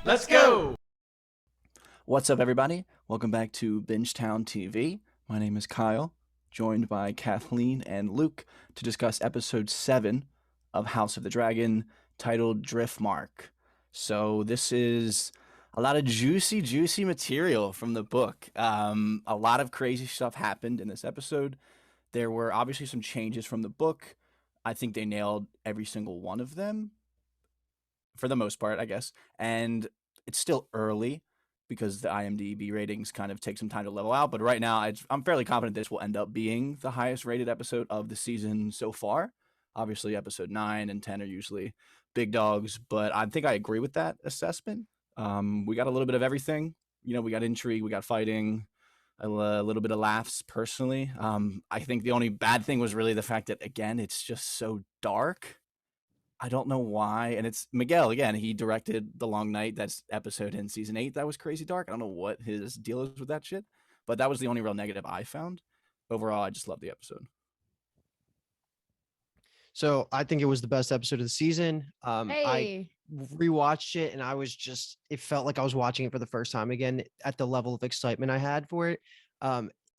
Let's go! What's up, everybody? Welcome back to Bingetown TV. My name is Kyle, joined by Kathleen and Luke to discuss episode 7 of House of the Dragon, titled Driftmark. So this is a lot of juicy material from the book. A lot of crazy stuff happened in this episode. There were obviously some changes from the book. I think they nailed every single one of them, for the most part, I guess. And it's still early because the IMDb ratings kind of take some time to level out. But right now, I'm fairly confident this will end up being the highest rated episode of the season so far. Obviously, episode 9 and 10 are usually big dogs, but I think I agree with that assessment. We got a little bit of everything. You know, we got intrigue, we got fighting, a little bit of laughs personally. I think the only bad thing was really the fact that, again, it's just so dark. I don't know why. And it's Miguel again. He directed The Long Night. That's episode in season 8. That was crazy dark. I don't know what his deal is with that shit, but that was the only real negative I found. Overall, I just love the episode. So I think it was the best episode of the season. I Hey, rewatched it and I was just, it felt like I was watching it for the first time again at the level of excitement I had for it.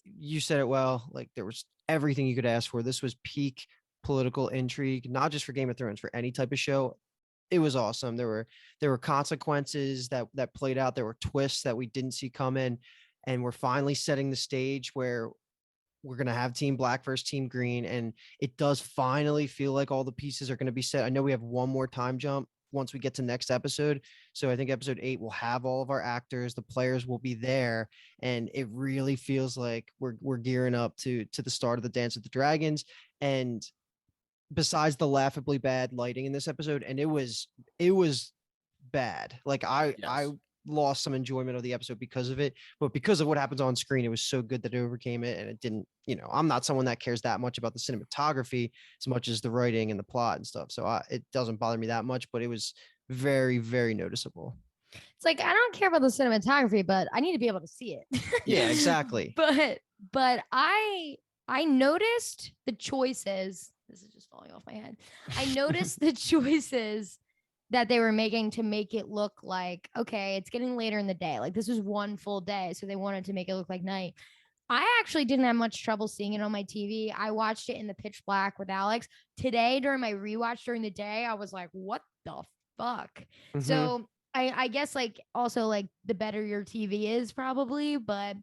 You said it well, like there was everything you could ask for. This was peak political intrigue, not just for Game of Thrones, for any type of show. It was awesome. There were consequences that played out. There were twists that we didn't see coming, and we're finally setting the stage where we're going to have team black versus team green. And it does finally feel like all the pieces are going to be set. I know we have one more time jump once we get to next episode. So I think episode 8 will have all of our actors, the players will be there. And it really feels like we're gearing up to the start of the Dance of the Dragons. And besides the laughably bad lighting in this episode, and it was bad. Like I Yes. lost some enjoyment of the episode because of it, but because of what happens on screen, it was so good that it overcame it. And it didn't, I'm not someone that cares that much about the cinematography as much as the writing and the plot and stuff. So it doesn't bother me that much, but it was very, very noticeable. it's like I don't care about the cinematography, but I need to be able to see it. Yeah, exactly. But I noticed the choices. This is just falling off my head. I noticed the choices that they were making to make it look like, okay, it's getting later in the day. Like this was one full day, so they wanted to make it look like night. I actually didn't have much trouble seeing it on my TV. I watched it in the pitch black with Alex. Today, during my rewatch during the day, I was like, what the fuck? Mhm. So I guess like also like the better your TV is probably, but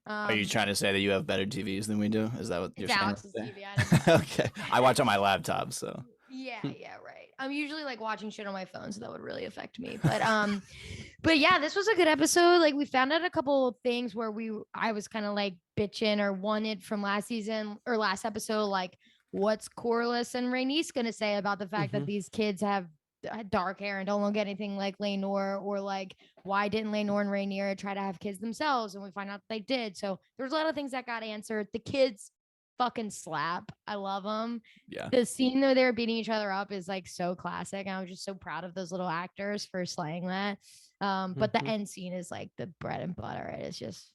Are you trying to say that you have better TVs than we do? Is that what you're it's saying? Alex's TV. I don't know. Okay. I watch on my laptop, so. Yeah, right. I'm usually like watching shit on my phone, so that would really affect me. But yeah, this was a good episode. Like we found out a couple of things where I was kind of like bitching or wanted from last season or last episode, like what's Corlys and Rhaenys gonna say about the fact that these kids have dark hair and don't look anything like Laenor, or like why didn't Laenor and Rhaenyra try to have kids themselves, and we find out they did. So there's a lot of things that got answered. The kids fucking slap. I love them. Yeah. The scene though they're beating each other up is like so classic. I was just so proud of those little actors for slaying that. But the end scene is like the bread and butter. It is just,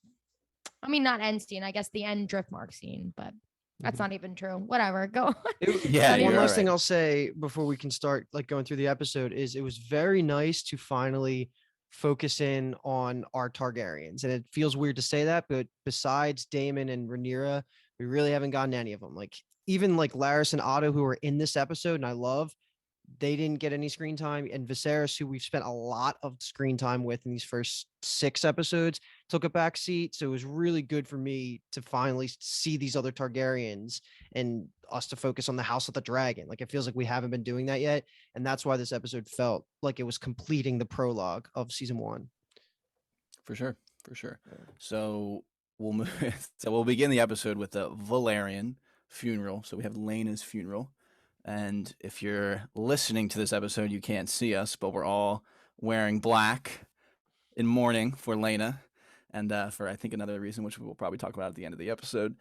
I mean, not end scene, I guess the end Driftmark scene, but that's not even true. Whatever. Go on. Yeah, One you're last thing right. I'll say before we can start like going through the episode is it was very nice to finally focus in on our Targaryens. And it feels weird to say that, but besides Daemon and Rhaenyra, we really haven't gotten any of them. Like even like Laris and Otto, who are in this episode and I love, they didn't get any screen time. And Viserys, who we've spent a lot of screen time with in these first 6 episodes, took a back seat. So it was really good for me to finally see these other Targaryens and us to focus on the House of the Dragon. Like it feels like we haven't been doing that yet. And that's why this episode felt like it was completing the prologue of season 1. For sure. So we'll begin the episode with the Valerian funeral. So we have Laena's funeral. And if you're listening to this episode, you can't see us, but we're all wearing black in mourning for Laena, and for I think another reason, which we will probably talk about at the end of the episode.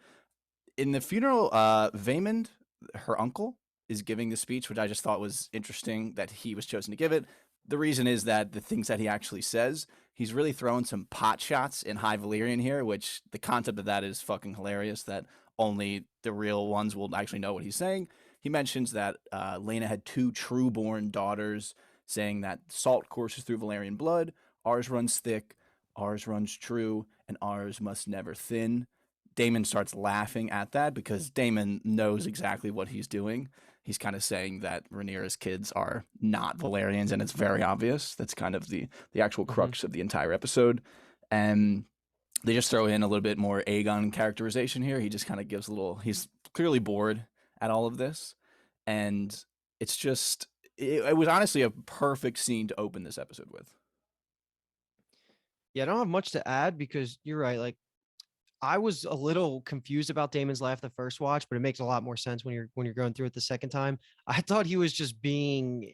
In the funeral, Vaemond, her uncle, is giving the speech, which I just thought was interesting that he was chosen to give it. The reason is that the things that he actually says, he's really throwing some pot shots in High Valyrian here, which the concept of that is fucking hilarious, that only the real ones will actually know what he's saying. He mentions that Laena had 2 true-born daughters, saying that salt courses through Valyrian blood. Ours runs thick, ours runs true, and ours must never thin. Damon starts laughing at that because Damon knows exactly what he's doing. He's kind of saying that Rhaenyra's kids are not Valerians, and it's very obvious. That's kind of the actual crux of the entire episode. And they just throw in a little bit more Aegon characterization here. He just kind of gives a little. He's clearly bored at all of this, and it's just. It was honestly a perfect scene to open this episode with. Yeah, I don't have much to add because you're right. Like, I was a little confused about Damon's laugh the first watch, but it makes a lot more sense when you're going through it the second time. I thought he was just being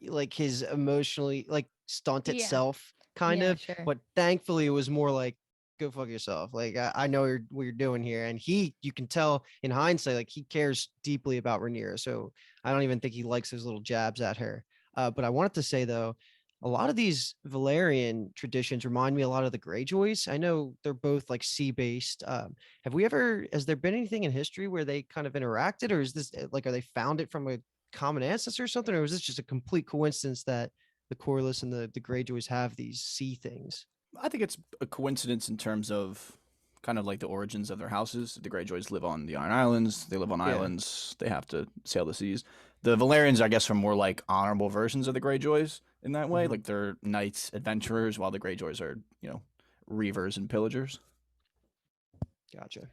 like his emotionally like stunted Yeah. self kind Yeah, of, sure. but thankfully it was more like go fuck yourself. Like I know what you're doing here, and you can tell in hindsight like he cares deeply about Rhaenyra. So I don't even think he likes his little jabs at her. But I wanted to say though, a lot of these Valerian traditions remind me a lot of the Greyjoys. I know they're both like sea based. Has there been anything in history where they kind of interacted, or is this like, are they found it from a common ancestor or something, or was this just a complete coincidence that the Corlys and the Greyjoys have these sea things? I think it's a coincidence in terms of kind of like the origins of their houses. The Greyjoys live on the Iron Islands. They live on Yeah. islands. They have to sail the seas. The Valerians, I guess, are more like honorable versions of the Greyjoys in that way. Mhm. Like they're knights, adventurers, while the Greyjoys are, reavers and pillagers. Gotcha.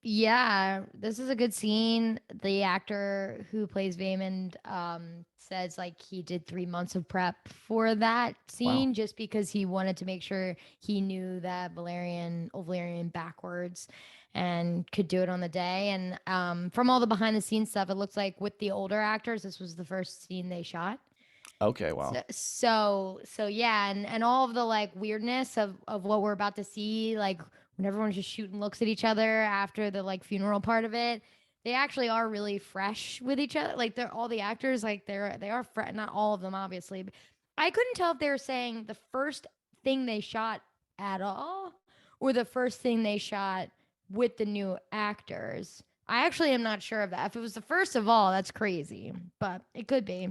Yeah, this is a good scene. The actor who plays Vaymond says like he did 3 months of prep for that Wow. scene just because he wanted to make sure he knew that Old Valerian backwards and could do it on the day. And from all the behind the scenes stuff, it looks like with the older actors, this was the first scene they shot. Okay, wow. So yeah, and all of the like weirdness of what we're about to see, like when everyone's just shooting looks at each other after the like funeral part of it, they actually are really fresh with each other. Like they're all the actors, like they are fresh. Not all of them, obviously. But I couldn't tell if they were saying the first thing they shot at all, or the first thing they shot with the new actors. I actually am not sure of that. If it was the first of all, that's crazy, but it could be.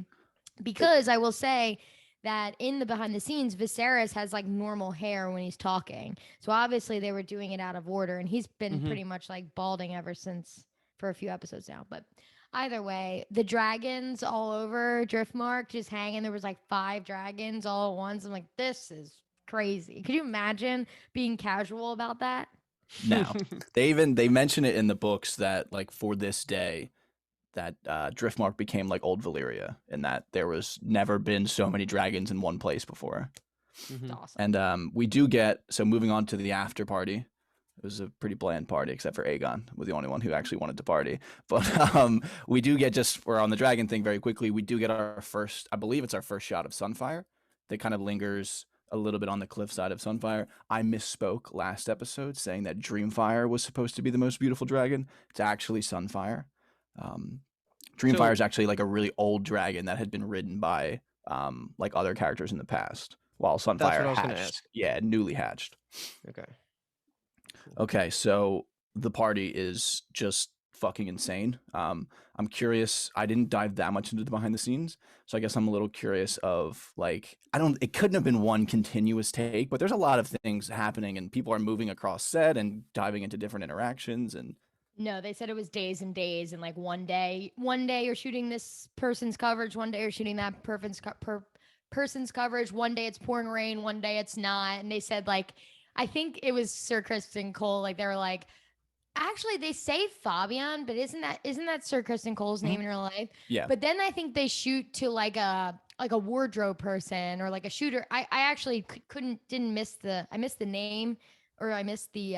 Because I will say that in the behind the scenes, Viserys has like normal hair when he's talking. So obviously they were doing it out of order, and he's been Mhm. pretty much like balding ever since for a few episodes now. But either way, the dragons all over Driftmark just hanging. There was like 5 dragons all at once. I'm like, this is crazy. Could you imagine being casual about that? Now, they mention it in the books that like for this day that Driftmark became like old Valyria and that there was never been so many dragons in one place before. Mhm. It's awesome. And we do get, so moving on to the after party. It was a pretty bland party, except for Aegon was the only one who actually wanted to party. But we do get, just we're on the dragon thing very quickly. We do get our first, I believe it's our first shot of Sunfire. That kind of lingers a little bit on the cliffside of Sunfire. I misspoke last episode saying that Dreamfire was supposed to be the most beautiful dragon. It's actually Sunfire. Dreamfire is actually like a really old dragon that had been ridden by like other characters in the past, while That's what Sunfire I was gonna hatched. ask. Yeah, newly hatched. Okay. Okay, so the party is just fucking insane. I'm curious. I didn't dive that much into the behind the scenes, so I guess I'm a little curious of like I don't. It couldn't have been one continuous take, but there's a lot of things happening, and people are moving across set and diving into different interactions. And No, they said it was days and days, and like one day you're shooting this person's coverage, one day you're shooting that person's coverage, one day it's pouring rain, one day it's not, and they said like, I think it was Sir Kristen Cole, like they were like, actually they say Fabian, but isn't that Sir Kristen Cole's name in real life? yeah, But then I think they shoot to like a wardrobe person or like a shooter. I actually I missed the name, or I missed the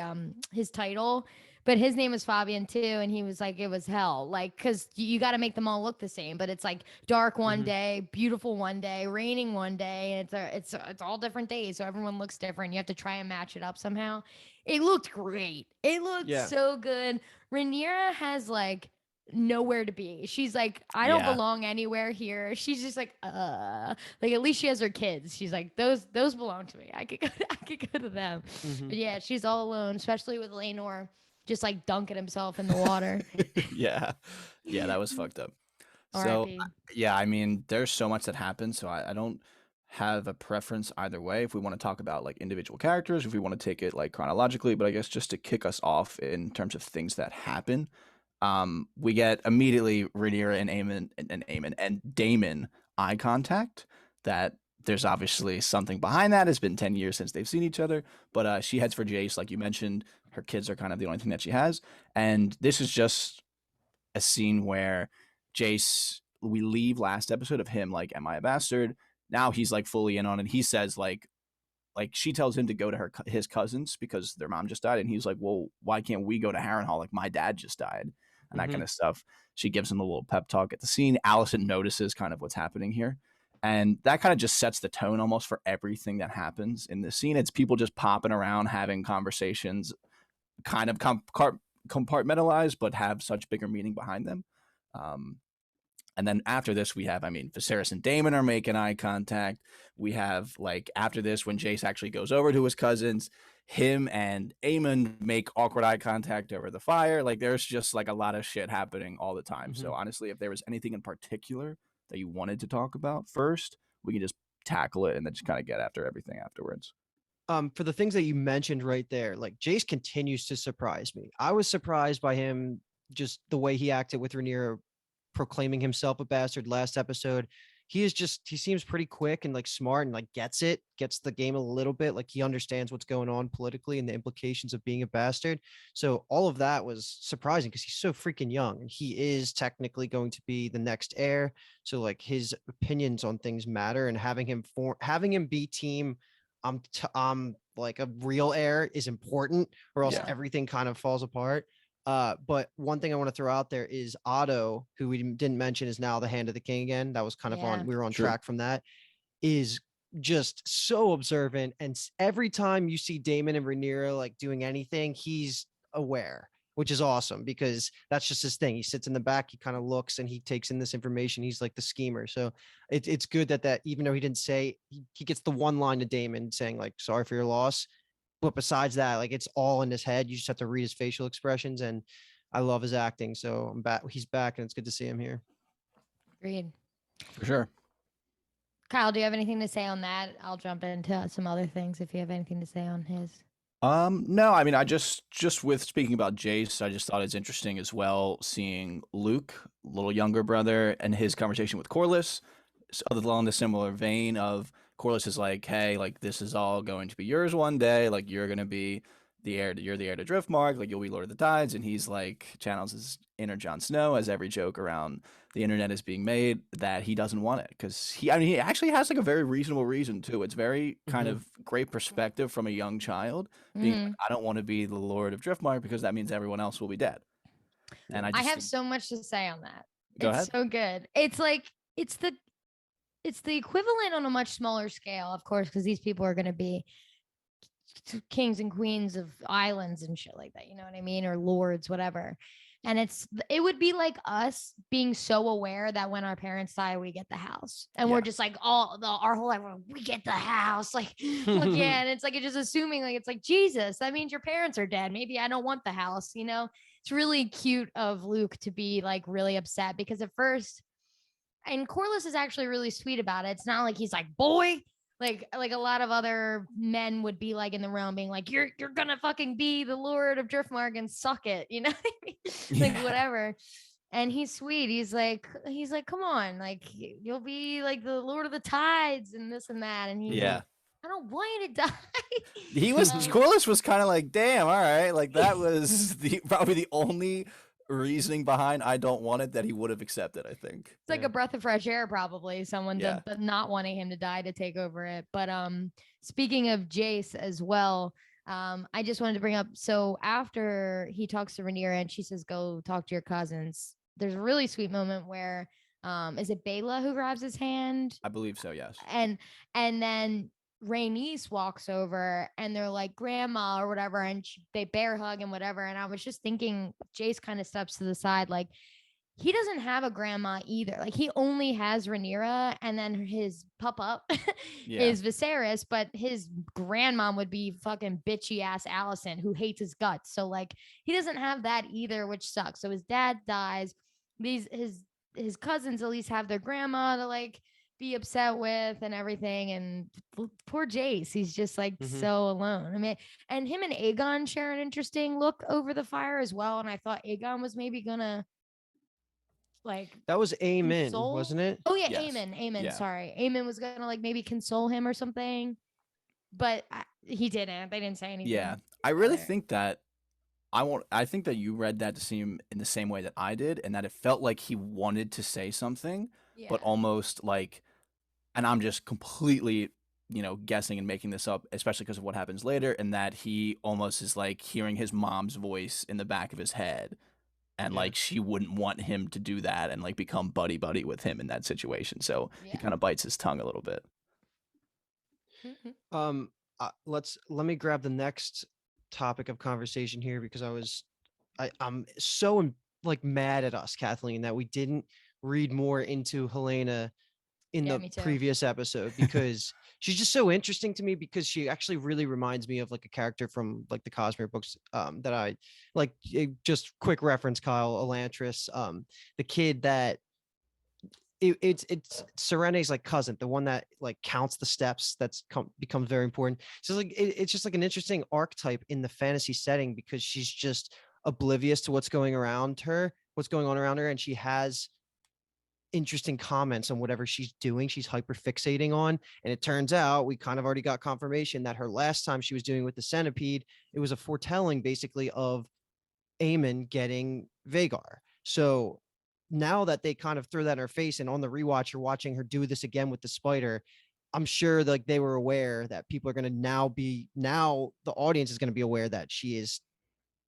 his title, but his name was Fabian too, and he was like, it was hell, like because you got to make them all look the same, but it's like dark one Mhm. day, beautiful one day, raining one day, and it's all different days, so everyone looks different. You have to try and match it up somehow. It looked great. It looked Yeah. so good. Rhaenyra has like nowhere to be. She's like, I don't Yeah. belong anywhere here. She's just like at least she has her kids. She's like, those belong to me. I could I could go to them. Mhm. But yeah, she's all alone, especially with Laenor just like dunking himself in the water. yeah, that was fucked up. So R.I.P. yeah, I mean, there's so much that happened, so I don't have a preference either way if we want to talk about like individual characters, if we want to take it like chronologically, but I guess just to kick us off in terms of things that happen, we get immediately Rhaenyra and Aemon and Daemon eye contact. That there's obviously something behind that. It's been 10 years since they've seen each other, but she heads for Jace, like you mentioned. Her kids are kind of the only thing that she has, and this is just a scene where Jace, we leave last episode of him like, am I a bastard? Now he's like fully in on it. He says like she tells him to go to his cousins because their mom just died, and he's like, well, why can't we go to Harrenhal? Like my dad just died, and that kind of stuff. She gives him a little pep talk at the scene. Allison notices kind of what's happening here, and that kind of just sets the tone almost for everything that happens in this scene. It's people just popping around having conversations, kind of compartmentalized, but have such bigger meaning behind them. And then after this, we have, I mean, Viserys and Daemon are making eye contact. We have, like, after this, when Jace actually goes over to his cousins, him and Aemon make awkward eye contact over the fire. Like, there's just, like, a lot of shit happening all the time. So, honestly, if there was anything in particular that you wanted to talk about first, we can just tackle it and then just kind of get after everything afterwards. For the things that you mentioned right there, like Jace continues to surprise me. I was surprised by him, just the way he acted with Rhaenyra proclaiming himself a bastard last episode. He seems pretty quick and like smart and like gets the game a little bit. Like he understands what's going on politically and the implications of being a bastard. So all of that was surprising because he's so freaking young and he is technically going to be the next heir. So like his opinions on things matter, and having him be team I'm like a real heir is important, or else everything kind of falls apart. But one thing I want to throw out there is Otto, who we didn't mention, is now the Hand of the King again. That was kind of we were on track from that. Is just so observant, and every time you see Daemon and Rhaenyra like doing anything, he's aware, which is awesome because that's just his thing. He sits in the back, he kind of looks, and he takes in this information. He's like the schemer. So it's good that even though he didn't say, he gets the one line to Daemon saying like, sorry for your loss. But besides that, like it's all in his head. You just have to read his facial expressions, and I love his acting. So I'm back. He's back, and it's good to see him here. Agreed. For sure. Kyle, do you have anything to say on that? I'll jump into some other things if you have anything to say on his. No, I mean, I just with speaking about Jace, I just thought it's interesting as well seeing Luke, little younger brother, and his conversation with Corlys, along the similar vein of Corlys is like, hey, like this is all going to be yours one day, like you're gonna be you're the heir to Driftmark, like you'll be Lord of the Tides, and he's like channels his inner Jon Snow, as every joke around the internet is being made, that he doesn't want it because he actually has like a very reasonable reason too. It's very kind of great perspective from a young child being like, I don't want to be the Lord of Driftmark because that means everyone else will be dead. And I have so much to say on that. Go it's ahead. So good. It's like it's the equivalent on a much smaller scale, of course, because these people are going to be kings and queens of islands and shit like that, you know what I mean, or lords, whatever. And it would be like us being so aware that when our parents die, we get the house, and we're just like our whole life, we get the house, like look, and it's like you're just assuming like it's like Jesus, that means your parents are dead. Maybe I don't want the house, you know. It's really cute of Luke to be like really upset because at first, and Corlys is actually really sweet about it. It's not like he's like, boy, like a lot of other men would be like in the realm being like, you're gonna fucking be the Lord of Driftmark and suck it, you know what I mean? Like whatever. And he's sweet. He's like, come on, like you'll be like the Lord of the Tides and this and that. And he's like, I don't want you to die. He was Corlys was kind of like, damn, all right, like that was probably the only reasoning behind I don't want it that he would have accepted, I think. It's like a breath of fresh air, probably someone not wanting him to die to take over it. But speaking of Jace as well, I just wanted to bring up, so after he talks to Rhaenyra and she says go talk to your cousins, there's a really sweet moment where is it Bela who grabs his hand? I believe so, yes. And then Rhaenys walks over and they're like grandma or whatever, and they bear hug and whatever. And I was just thinking, Jace kind of steps to the side, like he doesn't have a grandma either. Like he only has Rhaenyra, and then his up is Viserys, but his grandmom would be fucking bitchy ass Allison who hates his guts. So like he doesn't have that either, which sucks. So his dad dies. His cousins at least have their grandma to like be upset with and everything. And poor Jace, he's just like so alone. I mean, and him and Aegon share an interesting look over the fire as well. And I thought Aegon was maybe gonna like That was Amen, console. wasn't it? Oh yeah, Yes. Amen. Yeah. Sorry, Amen was gonna like maybe console him or something, but he didn't. They didn't say anything. Yeah. I really think that I think that you read that to seem in the same way that I did, and that it felt like he wanted to say something, Yeah. but almost like, and I'm just completely, guessing and making this up, especially because of what happens later, and that he almost is like hearing his mom's voice in the back of his head, and Yeah. like she wouldn't want him to do that and like become buddy buddy with him in that situation. So he kind of bites his tongue a little bit. Let me grab the next topic of conversation here because I'm so like mad at us, Kathleen, that we didn't read more into Helena in Yeah, the me too. previous episode because she's just so interesting to me because she actually really reminds me of like a character from like the Cosmere books that I like. Just quick reference, Kyle Elantris, the kid that it's Serene's like cousin, the one that like counts the steps. Becomes very important. So like it's just like an interesting archetype in the fantasy setting because she's just oblivious to what's going on around her, and she has interesting comments on whatever she's doing. She's hyper fixating on, and it turns out we kind of already got confirmation that her last time she was doing with the centipede, it was a foretelling basically of Aemon getting Vagar. So now that they kind of threw that in her face, and on the rewatch, you're watching her do this again with the spider. I'm sure like they were aware that people are going to now the audience is going to be aware that she is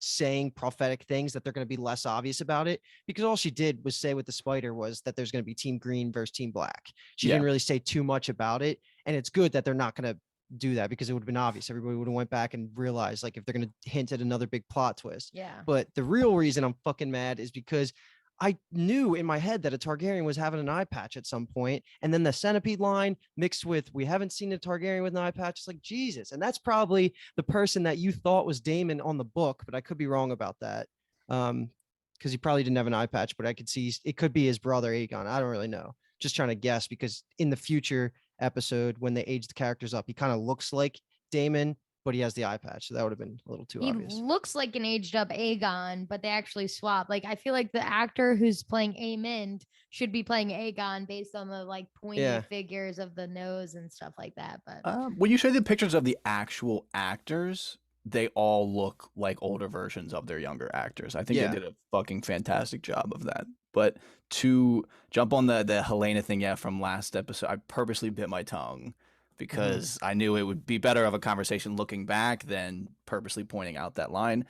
saying prophetic things, that they're going to be less obvious about it, because all she did was say with the spider was that there's going to be team green versus team black. She didn't really say too much about it, and it's good that they're not going to do that because it would have been obvious. Everybody would have went back and realized like if they're going to hint at another big plot twist. Yeah. But the real reason I'm fucking mad is because I knew in my head that a Targaryen was having an eye patch at some point, and then the centipede line mixed with we haven't seen a Targaryen with an eye patch. It's like Jesus, and that's probably the person that you thought was Daemon on the book, but I could be wrong about that. Because he probably didn't have an eye patch, but I could see it could be his brother Aegon. I don't really know. Just trying to guess because in the future episode when they age the characters up, he kind of looks like Daemon, but he has the eye patch, so that would have been a little too He obvious. looks like an aged up Aegon, but they actually swap. Like I feel like the actor who's playing Aemond should be playing Aegon based on the like pointy figures of the nose and stuff like that. But When you show the pictures of the actual actors, they all look like older versions of their younger actors. I think they did a fucking fantastic job of that. But to jump on the Helena thing, from last episode, I purposely bit my tongue because I knew it would be better of a conversation looking back than purposely pointing out that line.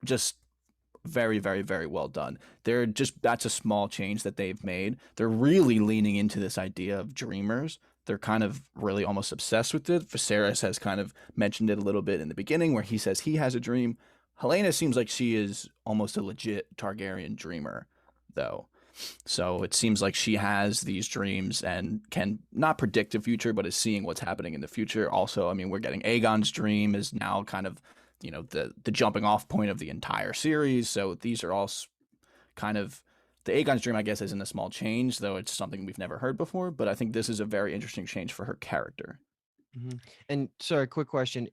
Just very, very, very well done. That's a small change that they've made. They're really leaning into this idea of dreamers. They're kind of really almost obsessed with it. Viserys has kind of mentioned it a little bit in the beginning where he says he has a dream. Helena seems like she is almost a legit Targaryen dreamer, though. So it seems like she has these dreams and can not predict the future, but is seeing what's happening in the future. Also, I mean, we're getting Aegon's dream is now kind of, the jumping off point of the entire series. So these are all kind of the Aegon's dream, I guess, isn't a small change, though it's something we've never heard before. But I think this is a very interesting change for her character. And sorry, quick question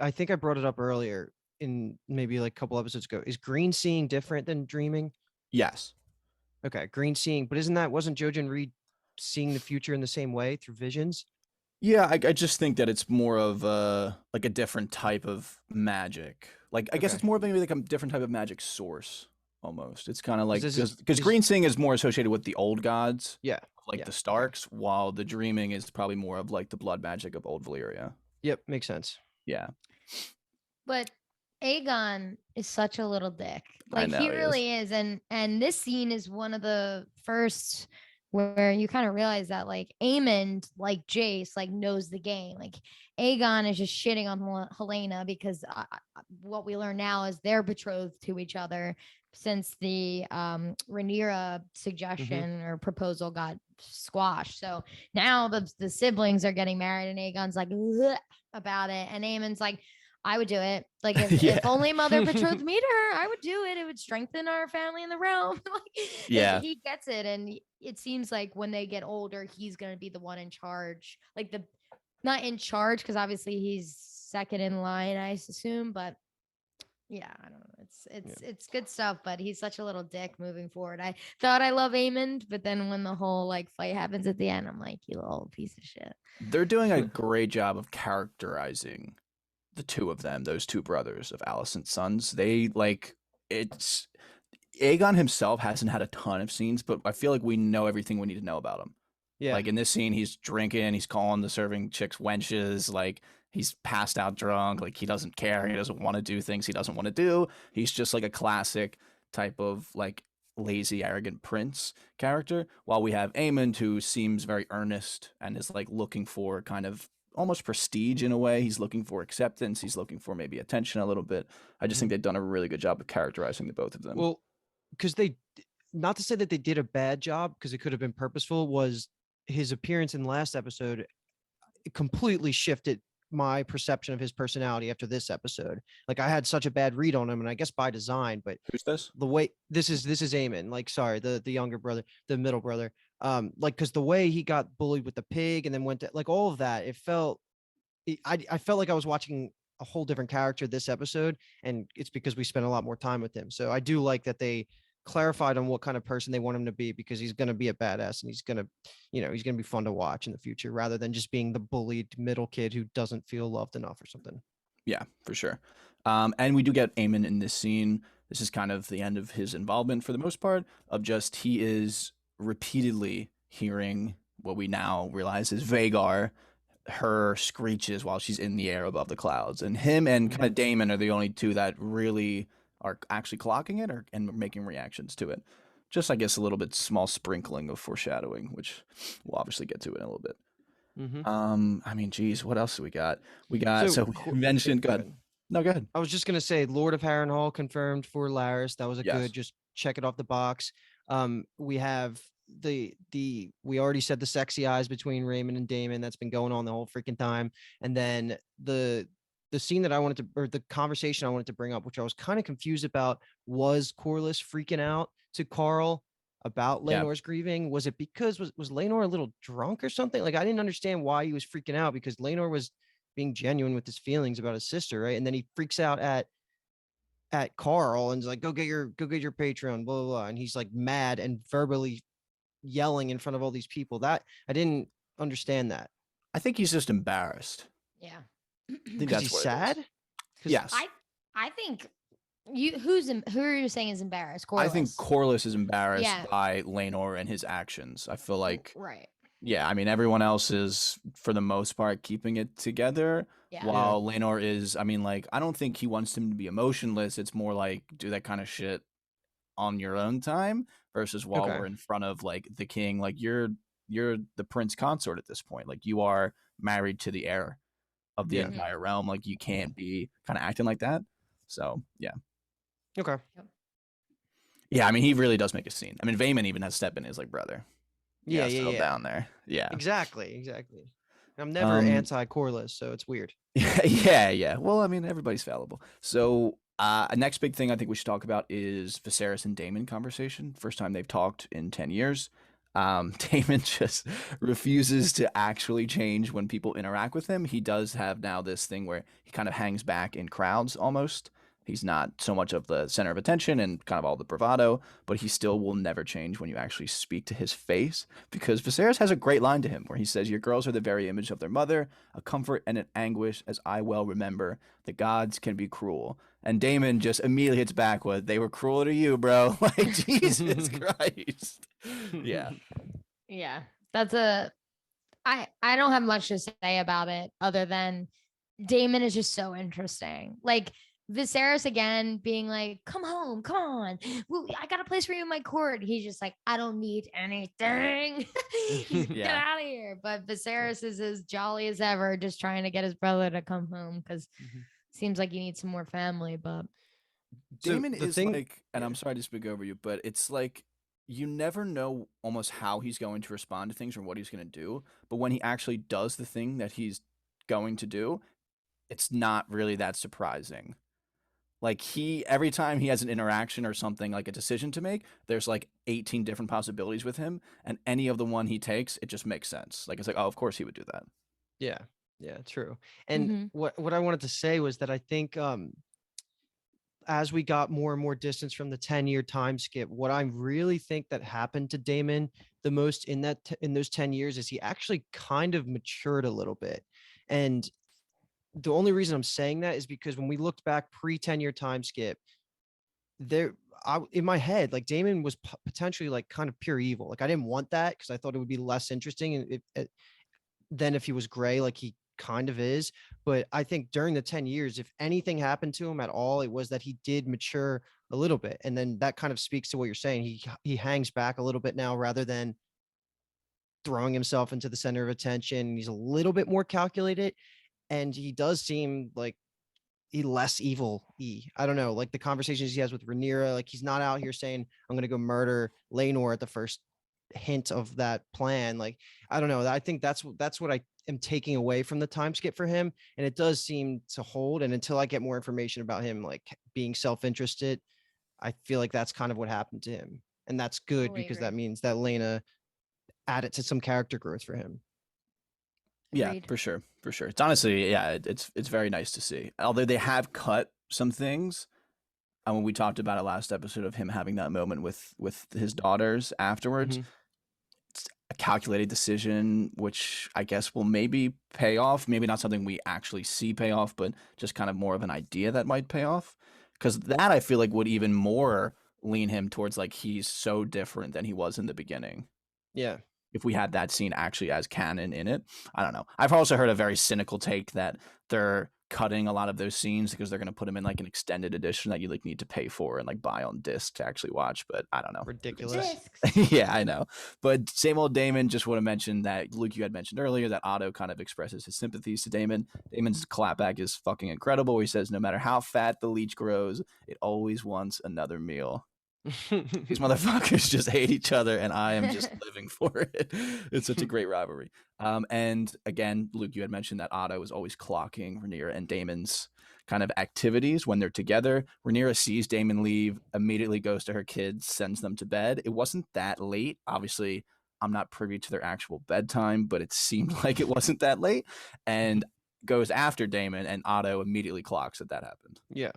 I think I brought it up earlier in maybe like a couple episodes ago. Is green seeing different than dreaming? Yes. Okay, green seeing, but wasn't Jojen Reed seeing the future in the same way through visions? Yeah, I just think that it's more of like a different type of magic. Like I guess it's more of maybe like a different type of magic source almost. It's kind of like because green seeing is more associated with the old gods, the Starks, while the dreaming is probably more of like the blood magic of old Valyria. Yep, makes sense. Yeah. But Aegon is such a little dick. Like I know, he really is. And this scene is one of the first where you kind of realize that like Aemond, like Jace, like knows the game. Like Aegon is just shitting on Helena because what we learn now is they're betrothed to each other since the Rhaenyra suggestion or proposal got squashed. So now the siblings are getting married and Aegon's like about it. And Aemon's like, I would do it. Like Yeah. if only mother betrothed me to her, I would do it. It would strengthen our family in the realm. Yeah. He gets it, and it seems like when they get older, he's gonna be the one in charge. Like the not in charge because obviously he's second in line, I assume. But yeah, I don't know. It's good stuff. But he's such a little dick moving forward. I thought I love Aemond, but then when the whole like fight happens at the end, I'm like, you little piece of shit. They're doing a great job of characterizing the two of them, those two brothers of Alicent's sons. They like it's Aegon himself hasn't had a ton of scenes, but I feel like we know everything we need to know about him. Yeah. Like in this scene, he's drinking, he's calling the serving chicks wenches, like he's passed out drunk, like he doesn't care, he doesn't want to do things he doesn't want to do. He's just like a classic type of like lazy, arrogant prince character. While we have Aemond, who seems very earnest and is like looking for kind of almost prestige in a way. He's looking for acceptance. He's looking for maybe attention a little bit. I just think they've done a really good job of characterizing the both of them. Well, because they, not to say that they did a bad job, because it could have been purposeful, was his appearance in the last episode completely shifted my perception of his personality after this episode. Like I had such a bad read on him, and I guess by design, but Who's this? the way this is Aemon, like sorry, the younger brother, the middle brother. Like because the way he got bullied with the pig and then went to like all of that, it felt I felt like I was watching a whole different character this episode, and it's because we spent a lot more time with him. So I do like that they clarified on what kind of person they want him to be, because he's going to be a badass and he's going to, he's going to be fun to watch in the future rather than just being the bullied middle kid who doesn't feel loved enough or something. Yeah, for sure. And we do get Aemon in this scene. This is kind of the end of his involvement for the most part, of just he is repeatedly hearing what we now realize is Vhagar, her screeches while she's in the air above the clouds. And him and kind of Daemon are the only two that really are actually clocking it and making reactions to it. Just, I guess, a little bit small sprinkling of foreshadowing, which we'll obviously get to it in a little bit. I mean, geez, what else do we got? We So, mentioned, go ahead. No, go ahead. I was just gonna say, Lord of Harrenhal confirmed for Laris. That was a Yes. good. Just check it off the box. We have the we already said the sexy eyes between Raymond and Damon. That's been going on the whole freaking time. And then the scene that I wanted to, or the conversation I wanted to bring up, which I was kind of confused about, was Corlys freaking out to Carl about Yeah. Laenor's grieving? Was it because was Laenor a little drunk or something? Like I didn't understand why he was freaking out, because Laenor was being genuine with his feelings about his sister, right? And then he freaks out at Carl and is like, go get your Patreon, blah, blah, blah. And he's like mad and verbally yelling in front of all these people. That I didn't understand that. I think he's just embarrassed. Yeah. I think Because that's he's what sad? it is. Yes. I think who are you saying is embarrassed? I think Corlys. Corlys is embarrassed Yeah. by Laenor and his actions. I feel like, right. yeah, I mean, everyone else is, for the most part, keeping it together. Yeah. While Laenor is, I mean, like, I don't think he wants him to be emotionless. It's more like, do that kind of shit on your own time versus while Okay. we're in front of, like, the king. Like, you're the prince consort at this point. Like, you are married to the heir of the Yeah. entire realm. Like, you can't be kind of acting like that. So, yeah. Okay. Yeah, I mean, he really does make a scene. I mean, Vaemon even has to step in his, like, brother. Yeah. Settle down there. Yeah. Exactly. I'm never anti-Corlys, so it's weird. Yeah. Well, I mean, everybody's fallible. So, next big thing I think we should talk about is Viserys and Daemon conversation. First time they've talked in 10 years. Daemon just refuses to actually change when people interact with him. He does have now this thing where he kind of hangs back in crowds almost. He's not so much of the center of attention and kind of all the bravado, but he still will never change when you actually speak to his face, because Viserys has a great line to him where he says, "Your girls are the very image of their mother, a comfort and an anguish, as I well remember. The gods can be cruel." And Daemon just immediately hits back with, "They were cruel to you, bro." Like, Jesus Christ. Yeah. Yeah. I don't have much to say about it other than Daemon is just so interesting. Like Viserys again being like, "Come home, come on. I got a place for you in my court." He's just like, "I don't need anything." Get Yeah. out of here. But Viserys is as jolly as ever, just trying to get his brother to come home because seems like he needs some more family. But Daemon the is thing- like, and I'm sorry to speak over you, but it's like you never know almost how he's going to respond to things or what he's going to do. But when he actually does the thing that he's going to do, it's not really that surprising. Like every time he has an interaction or something, like a decision to make, there's like 18 different possibilities with him, and any of the one he takes, it just makes sense. Like it's like, oh, of course he would do that. Yeah. Yeah, true. And Mhm. what I wanted to say was that I think as we got more and more distance from the 10-year time skip, what I really think that happened to Damon the most in in those 10 years is he actually kind of matured a little bit. And the only reason I'm saying that is because when we looked back pre 10-year time skip, in my head, like Damon was potentially like kind of pure evil. Like I didn't want that because I thought it would be less interesting than if he was gray, like he kind of is. But I think during the 10 years, if anything happened to him at all, it was that he did mature a little bit. And then that kind of speaks to what you're saying. He hangs back a little bit now rather than throwing himself into the center of attention. He's a little bit more calculated, and he does seem like less evil. I don't know, like the conversations he has with Rhaenyra, like he's not out here saying, I'm gonna go murder Laenor at the first hint of that plan. Like, I don't know. I think that's what I am taking away from the time skip for him. And it does seem to hold. And until I get more information about him, like being self-interested, I feel like that's kind of what happened to him. And that's good Totally because agree. that means that Lena added to some character growth for him. Yeah, Agreed. for sure, for sure. It's honestly, yeah, it's very nice to see. Although they have cut some things, and when we talked about it last episode of him having that moment with his daughters afterwards, Mhm. it's a calculated decision, which I guess will maybe pay off. Maybe not something we actually see pay off, but just kind of more of an idea that might pay off. Because that I feel like would even more lean him towards like he's so different than he was in the beginning. Yeah. If we had that scene actually as canon in it. I don't know. I've also heard a very cynical take that they're cutting a lot of those scenes because they're going to put them in like an extended edition that you like need to pay for and like buy on disc to actually watch. But I don't know. Who can say? Ridiculous. Discs. Yeah, I know. But same old Damon. Just want to mention that Luke, you had mentioned earlier that Otto kind of expresses his sympathies to Damon. Damon's clapback is fucking incredible. He says, "No matter how fat the leech grows, it always wants another meal." These motherfuckers just hate each other, and I am just living for it. It's such a great rivalry. And again, Luke, you had mentioned that Otto is always clocking Rhaenyra and Damon's kind of activities when they're together. Rhaenyra sees Damon leave, immediately goes to her kids, sends them to bed. It wasn't that late. Obviously, I'm not privy to their actual bedtime, but it seemed like it wasn't that late. And goes after Damon, and Otto immediately clocks that happened. Yeah.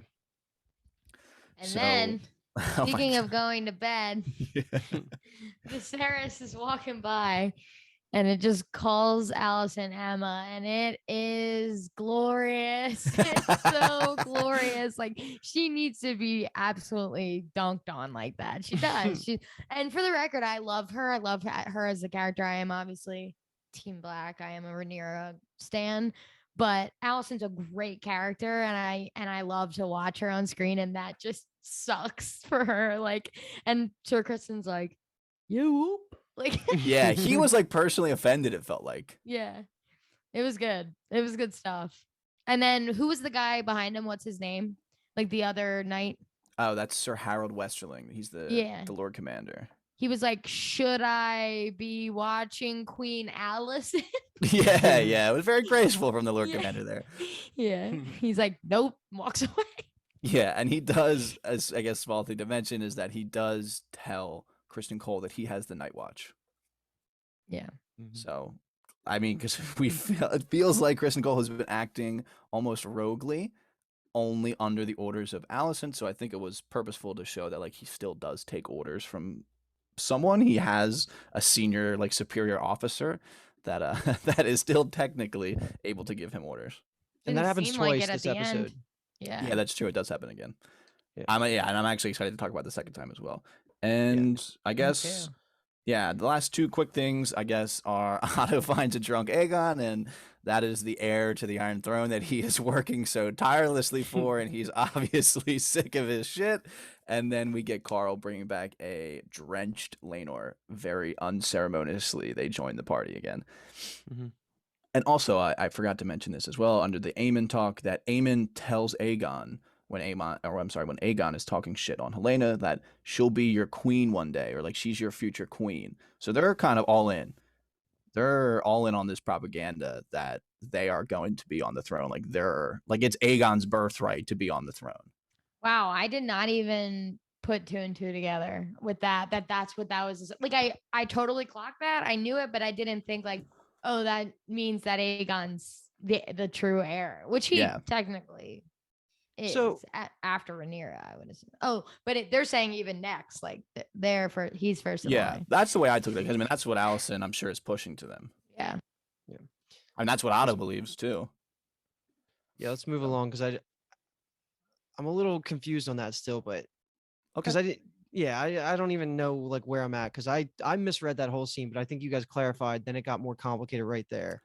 And So, then, oh my speaking of God. going to bed, Yeah. Viserys is walking by and it just calls Allison Emma, and it is glorious. It's so glorious. Like she needs to be absolutely dunked on like that. She does. And for the record, I love her. I love her as a character. I am obviously Team Black. I am a Rhaenyra stan, but Allison's a great character, and I love to watch her on screen, and that just sucks for her. Like, and Sir Kristen's like, you whoop. Like, Yeah, he was like personally offended, it felt like. yeah, it was good. It was good stuff. And then who was the guy behind him? What's his name? Like the other night? Oh, that's Sir Harold Westerling. He's Yeah. the Lord Commander. He was like, should I be watching Queen Allison? Yeah, yeah. It was very graceful from the Lord Yeah. Commander there. Yeah. He's like, nope, walks away. Yeah, and he does, as I guess small thing to mention is that he does tell Kristen Cole that he has the Night Watch. Yeah. So, I mean, because it feels like Kristen Cole has been acting almost roguely, only under the orders of Allison. So I think it was purposeful to show that like he still does take orders from someone. He has a senior, like superior officer that that is still technically able to give him orders. And that Didn't happens seem like twice it at this the episode. end. Yeah. Yeah, that's true. It does happen again. Yeah. And I'm actually excited to talk about the second time as well. And I guess too. yeah, the last two quick things, I guess, are Otto finds a drunk Aegon, and that is the heir to the Iron Throne that he is working so tirelessly for, and he's obviously sick of his shit. And then we get Carl bringing back a drenched Laenor very unceremoniously. They join the party again. Mhm. And also, I forgot to mention this as well under the Aemon talk that Aemon tells Aegon when Aegon is talking shit on Helena that she'll be your queen one day, or like she's your future queen. So they're kind of all in. They're all in on this propaganda that they are going to be on the throne. Like it's Aegon's birthright to be on the throne. Wow, I did not even put 2 and 2 together with that. That's what that was. Like I totally clocked that. I knew it, but I didn't think like, oh, that means that Aegon's the true heir, which he technically is So after Rhaenyra, I would assume. Oh, but they're saying even next, like he's first in line. That's the way I took it. Because I mean, that's what Allison, I'm sure, is pushing to them. Yeah. I mean, that's what Otto believes too. Yeah, let's move along because I'm a little confused on that still, but because Okay. I don't even know like where I'm at because I misread that whole scene, but I think you guys clarified. Then it got more complicated right there.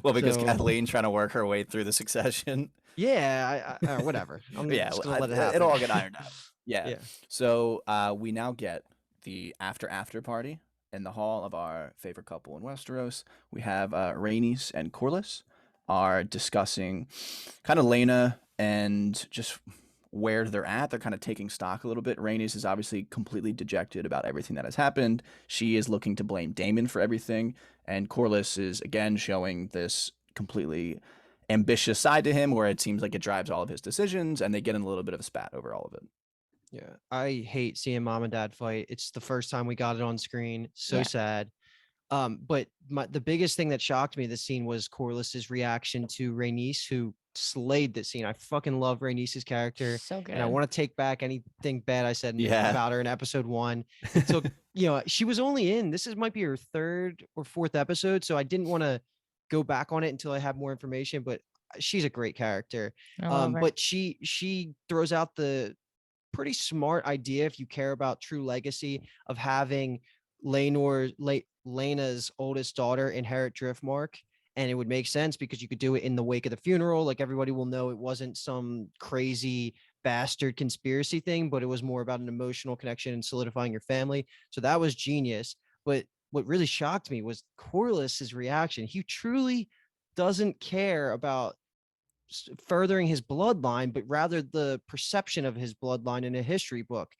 Well, because So- Kathleen's trying to work her way through the succession. Yeah, whatever. I'm just gonna let it happen. It'll all get ironed out. Yeah. Yeah. So we now get the after party in the hall of our favorite couple in Westeros. We have Rhaenys and Corlys are discussing kind of Lena and just where they're at. They're kind of taking stock a little bit. Rhaenys is obviously completely dejected about everything that has happened. She is looking to blame Daemon for everything, and Corlys is again showing this completely ambitious side to him where it seems like it drives all of his decisions, and they get in a little bit of a spat over all of it. Yeah, I hate seeing mom and dad fight. It's the first time we got it on screen. So sad. But the biggest thing that shocked me this scene was Corlys's reaction to Rhaenys, who slayed this scene. I fucking love Rhaenys's character. So good. And I want to take back anything bad I said Yeah. about her in episode 1. It took, she was only in, might be her 3rd or 4th episode. So I didn't want to go back on it until I have more information, but she's a great character. I love her. But she throws out the pretty smart idea, if you care about true legacy, of having Lena's oldest daughter inherit Driftmark. And it would make sense because you could do it in the wake of the funeral. Like everybody will know it wasn't some crazy bastard conspiracy thing, but it was more about an emotional connection and solidifying your family. So that was genius. But what really shocked me was Corlys's reaction. He truly doesn't care about furthering his bloodline, but rather the perception of his bloodline in a history book.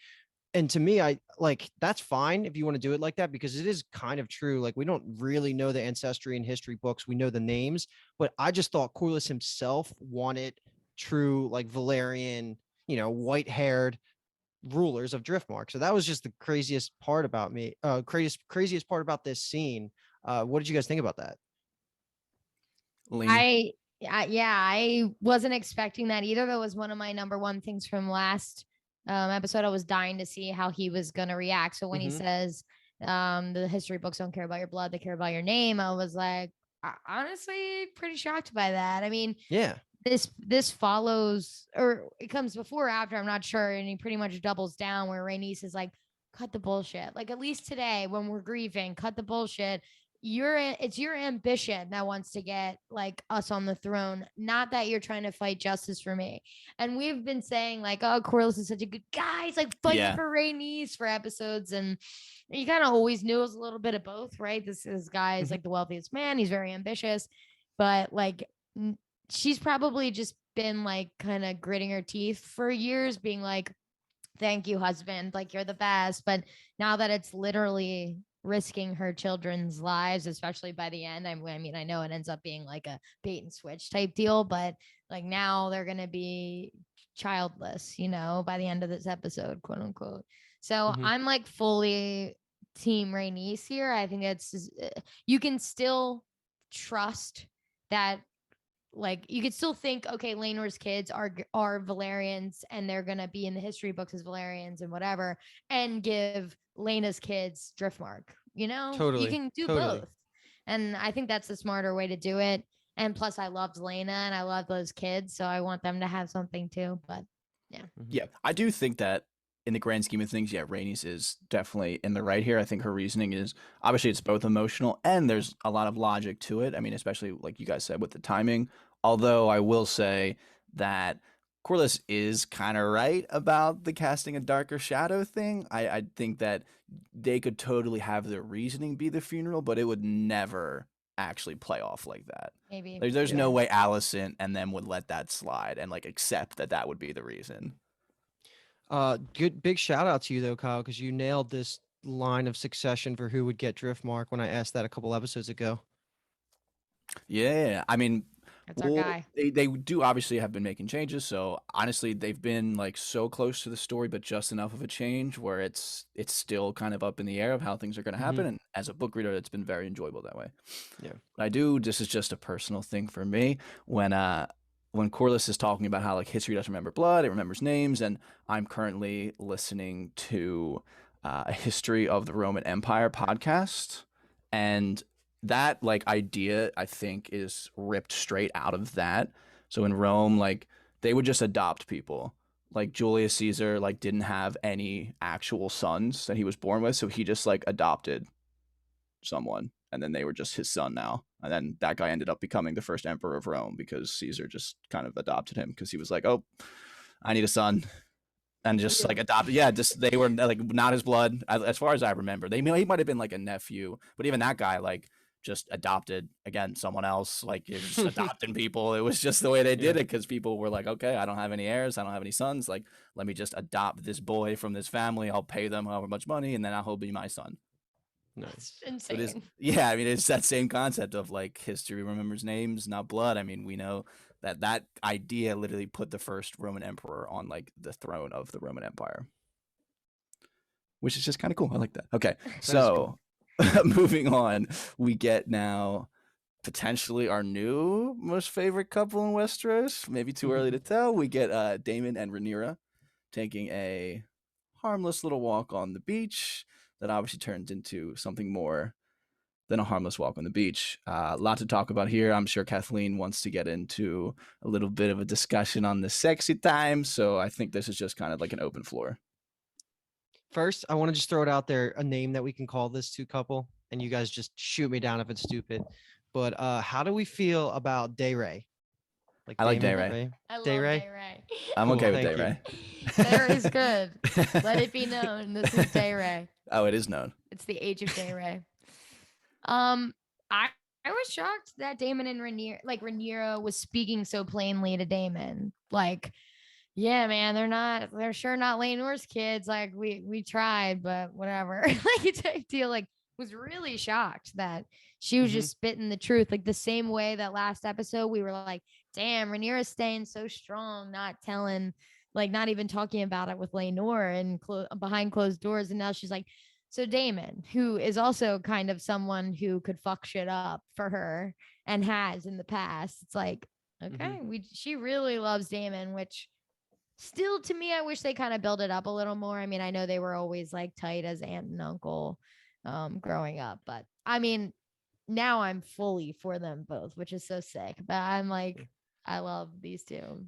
And to me, I like that's fine if you want to do it like that, because it is kind of true. Like we don't really know the ancestry in history books. We know the names, but I just thought Corlys himself wanted true, like Valerian, white-haired rulers of Driftmark. So that was just the craziest part about me. Craziest part about this scene. What did you guys think about that? I wasn't expecting that either. That was one of my number one things from last episode. I was dying to see how he was going to react. So when he says the history books don't care about your blood, they care about your name, I was like, honestly, pretty shocked by that. I mean, yeah, this follows, or it comes before or after, I'm not sure. And he pretty much doubles down where Rhaenys is like, cut the bullshit. Like, at least today when we're grieving, cut the bullshit. It's your ambition that wants to get like us on the throne, not that you're trying to fight justice for me. And we've been saying like, oh, Corlys is such a good guy. He's like fighting for Rhaenys for episodes, and you kind of always knew it was a little bit of both, right? This guy is like the wealthiest man. He's very ambitious, but like she's probably just been like kind of gritting her teeth for years, being like, thank you, husband, like you're the best. But now that it's literally risking her children's lives, especially by the end. I mean, I know it ends up being like a bait and switch type deal, but like now they're going to be childless, by the end of this episode, quote unquote. So I'm like fully team Rhaenys here. I think you can still trust that. Like you could still think, okay, Laenor's kids are Valerians and they're gonna be in the history books as Valerians and whatever, and give Laena's kids Driftmark. Totally. You can do both, and I think that's the smarter way to do it. And plus, I loved Laena and I love those kids, so I want them to have something too. But yeah, I do think that in the grand scheme of things, yeah, Rhaenys is definitely in the right here. I think her reasoning is obviously it's both emotional and there's a lot of logic to it. I mean, especially like you guys said with the timing. Although I will say that Corlys is kind of right about the casting a darker shadow thing. I think that they could totally have their reasoning be the funeral, but it would never actually play off like that. maybe There's no way Alicent and them would let that slide and like accept that would be the reason. Good big shout out to you though, Kyle, because you nailed this line of succession for who would get Driftmark when I asked that a couple episodes ago. Yeah, I mean, That's our guy. they do obviously have been making changes. So honestly, they've been like so close to the story, but just enough of a change where it's still kind of up in the air of how things are going to Hmm. happen. And as a book reader, it's been very enjoyable that way. Yeah. But I do. This is just a personal thing for me. When Corliss is talking about how like history doesn't remember blood, it remembers names, and I'm currently listening to a history of the Roman Empire podcast, and that like idea I think is ripped straight out of that. So in Rome, like they would just adopt people. Like Julius Caesar, like didn't have any actual sons that he was born with, so he just like adopted someone, and then they were just his son now. And then that guy ended up becoming the first emperor of Rome because Caesar just kind of adopted him because he was like, "Oh, I need a son," and just like adopted. Yeah, just they were like not his blood, as far as I remember. He might have been like a nephew, but even that guy like just adopted again someone else. Like it was just adopting people. It was just the way they did Yeah. it because people were like, "Okay, I don't have any heirs. I don't have any sons. Like, let me just adopt this boy from this family. I'll pay them however much money, and then he'll be my son." Nice. That's So it is, insane. yeah. I mean, it's that same concept of like history remembers names, not blood. I mean, we know that that idea literally put the first Roman emperor on like the throne of the Roman Empire, which is just kind of cool. I like that. Okay, That is cool. so moving on, we get now potentially our new most favorite couple in Westeros. Maybe too early to tell. We get Daemon and Rhaenyra taking a harmless little walk on the beach that obviously turns into something more than a harmless walk on the beach. A lot to talk about here. I'm sure Kathleen wants to get into a little bit of a discussion on the sexy time. So I think this is just kind of like an open floor. First, I want to just throw it out there, a name that we can call this two couple, and you guys just shoot me down if it's stupid. But how do we feel about Day Ray? Like I like Damon Day Ray? I Day love Ray? Day Ray. I'm Cool, okay with thank Day you. Ray. Day Ray's good. Let it be known. This is Day Ray. Oh, it is known. It's the age of Day Ray. Um, I I was shocked that Damon and Rhaenyra was speaking so plainly to Damon. Like, yeah, man, they're sure not Laenor's kids. Like, we tried, but whatever. Like, it's a deal. Like, was really shocked that she was Mhm. just spitting the truth. Like the same way that last episode we were like, damn, Rhaenyra's staying so strong, not telling, like, not even talking about it with Laenor and behind closed doors. And now she's like, so Damon, who is also kind of someone who could fuck shit up for her and has in the past. It's like, okay, she really loves Damon, which still to me, I wish they kind of built it up a little more. I mean, I know they were always like tight as aunt and uncle growing up, but I mean, now I'm fully for them both, which is so sick. But I'm like, I love these two.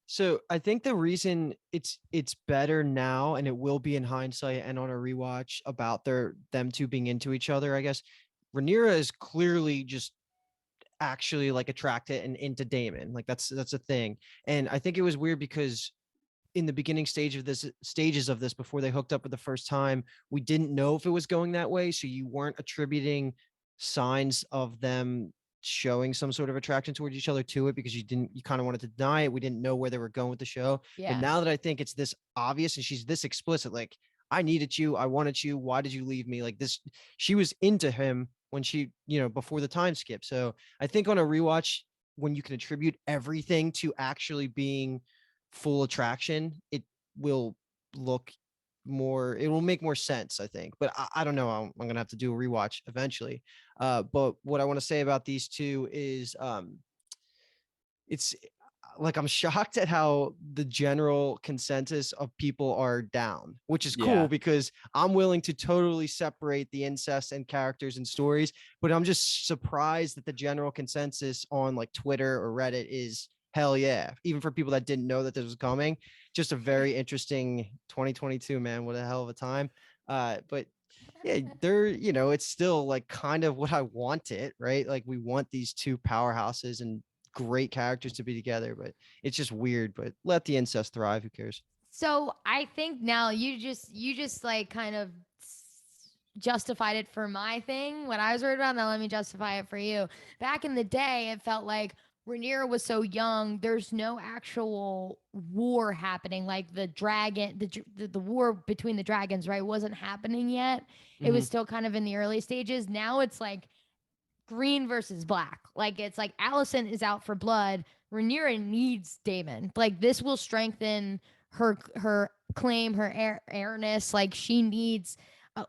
So I think the reason it's better now, and it will be in hindsight and on a rewatch about them two being into each other, I guess. Rhaenyra is clearly just actually like attracted and into Damon. Like that's a thing. And I think it was weird because in the beginning stages of this before they hooked up for the first time, we didn't know if it was going that way. So you weren't attributing signs of them showing some sort of attraction towards each other to it because you kind of wanted to deny it. We didn't know where they were going with the show. But Yeah. now that I think it's this obvious and she's this explicit, like, I needed you, I wanted you, why did you leave me? Like this, she was into him when she, before the time skip. So I think on a rewatch, when you can attribute everything to actually being full attraction, it will look it will make more sense, I think. But I don't know. I'm gonna have to do a rewatch eventually. But what I want to say about these two is it's like I'm shocked at how the general consensus of people are down, which is cool Yeah. because I'm willing to totally separate the incest and characters and stories, but I'm just surprised that the general consensus on like Twitter or Reddit is hell yeah, even for people that didn't know that this was coming. Just a very interesting 2022, man. What a hell of a time. But yeah, it's still like kind of what I wanted, right? Like we want these two powerhouses and great characters to be together, but it's just weird. But let the incest thrive. Who cares? So I think now you just like kind of justified it for my thing. What I was worried about, now let me justify it for you. Back in the day, it felt like Rhaenyra was so young. There's no actual war happening. Like the dragon, the war between the dragons, right, wasn't happening yet. It was still kind of in the early stages. Now it's like green versus black. Like it's like Allison is out for blood. Rhaenyra needs Daemon. Like this will strengthen her claim, her airness. Like she needs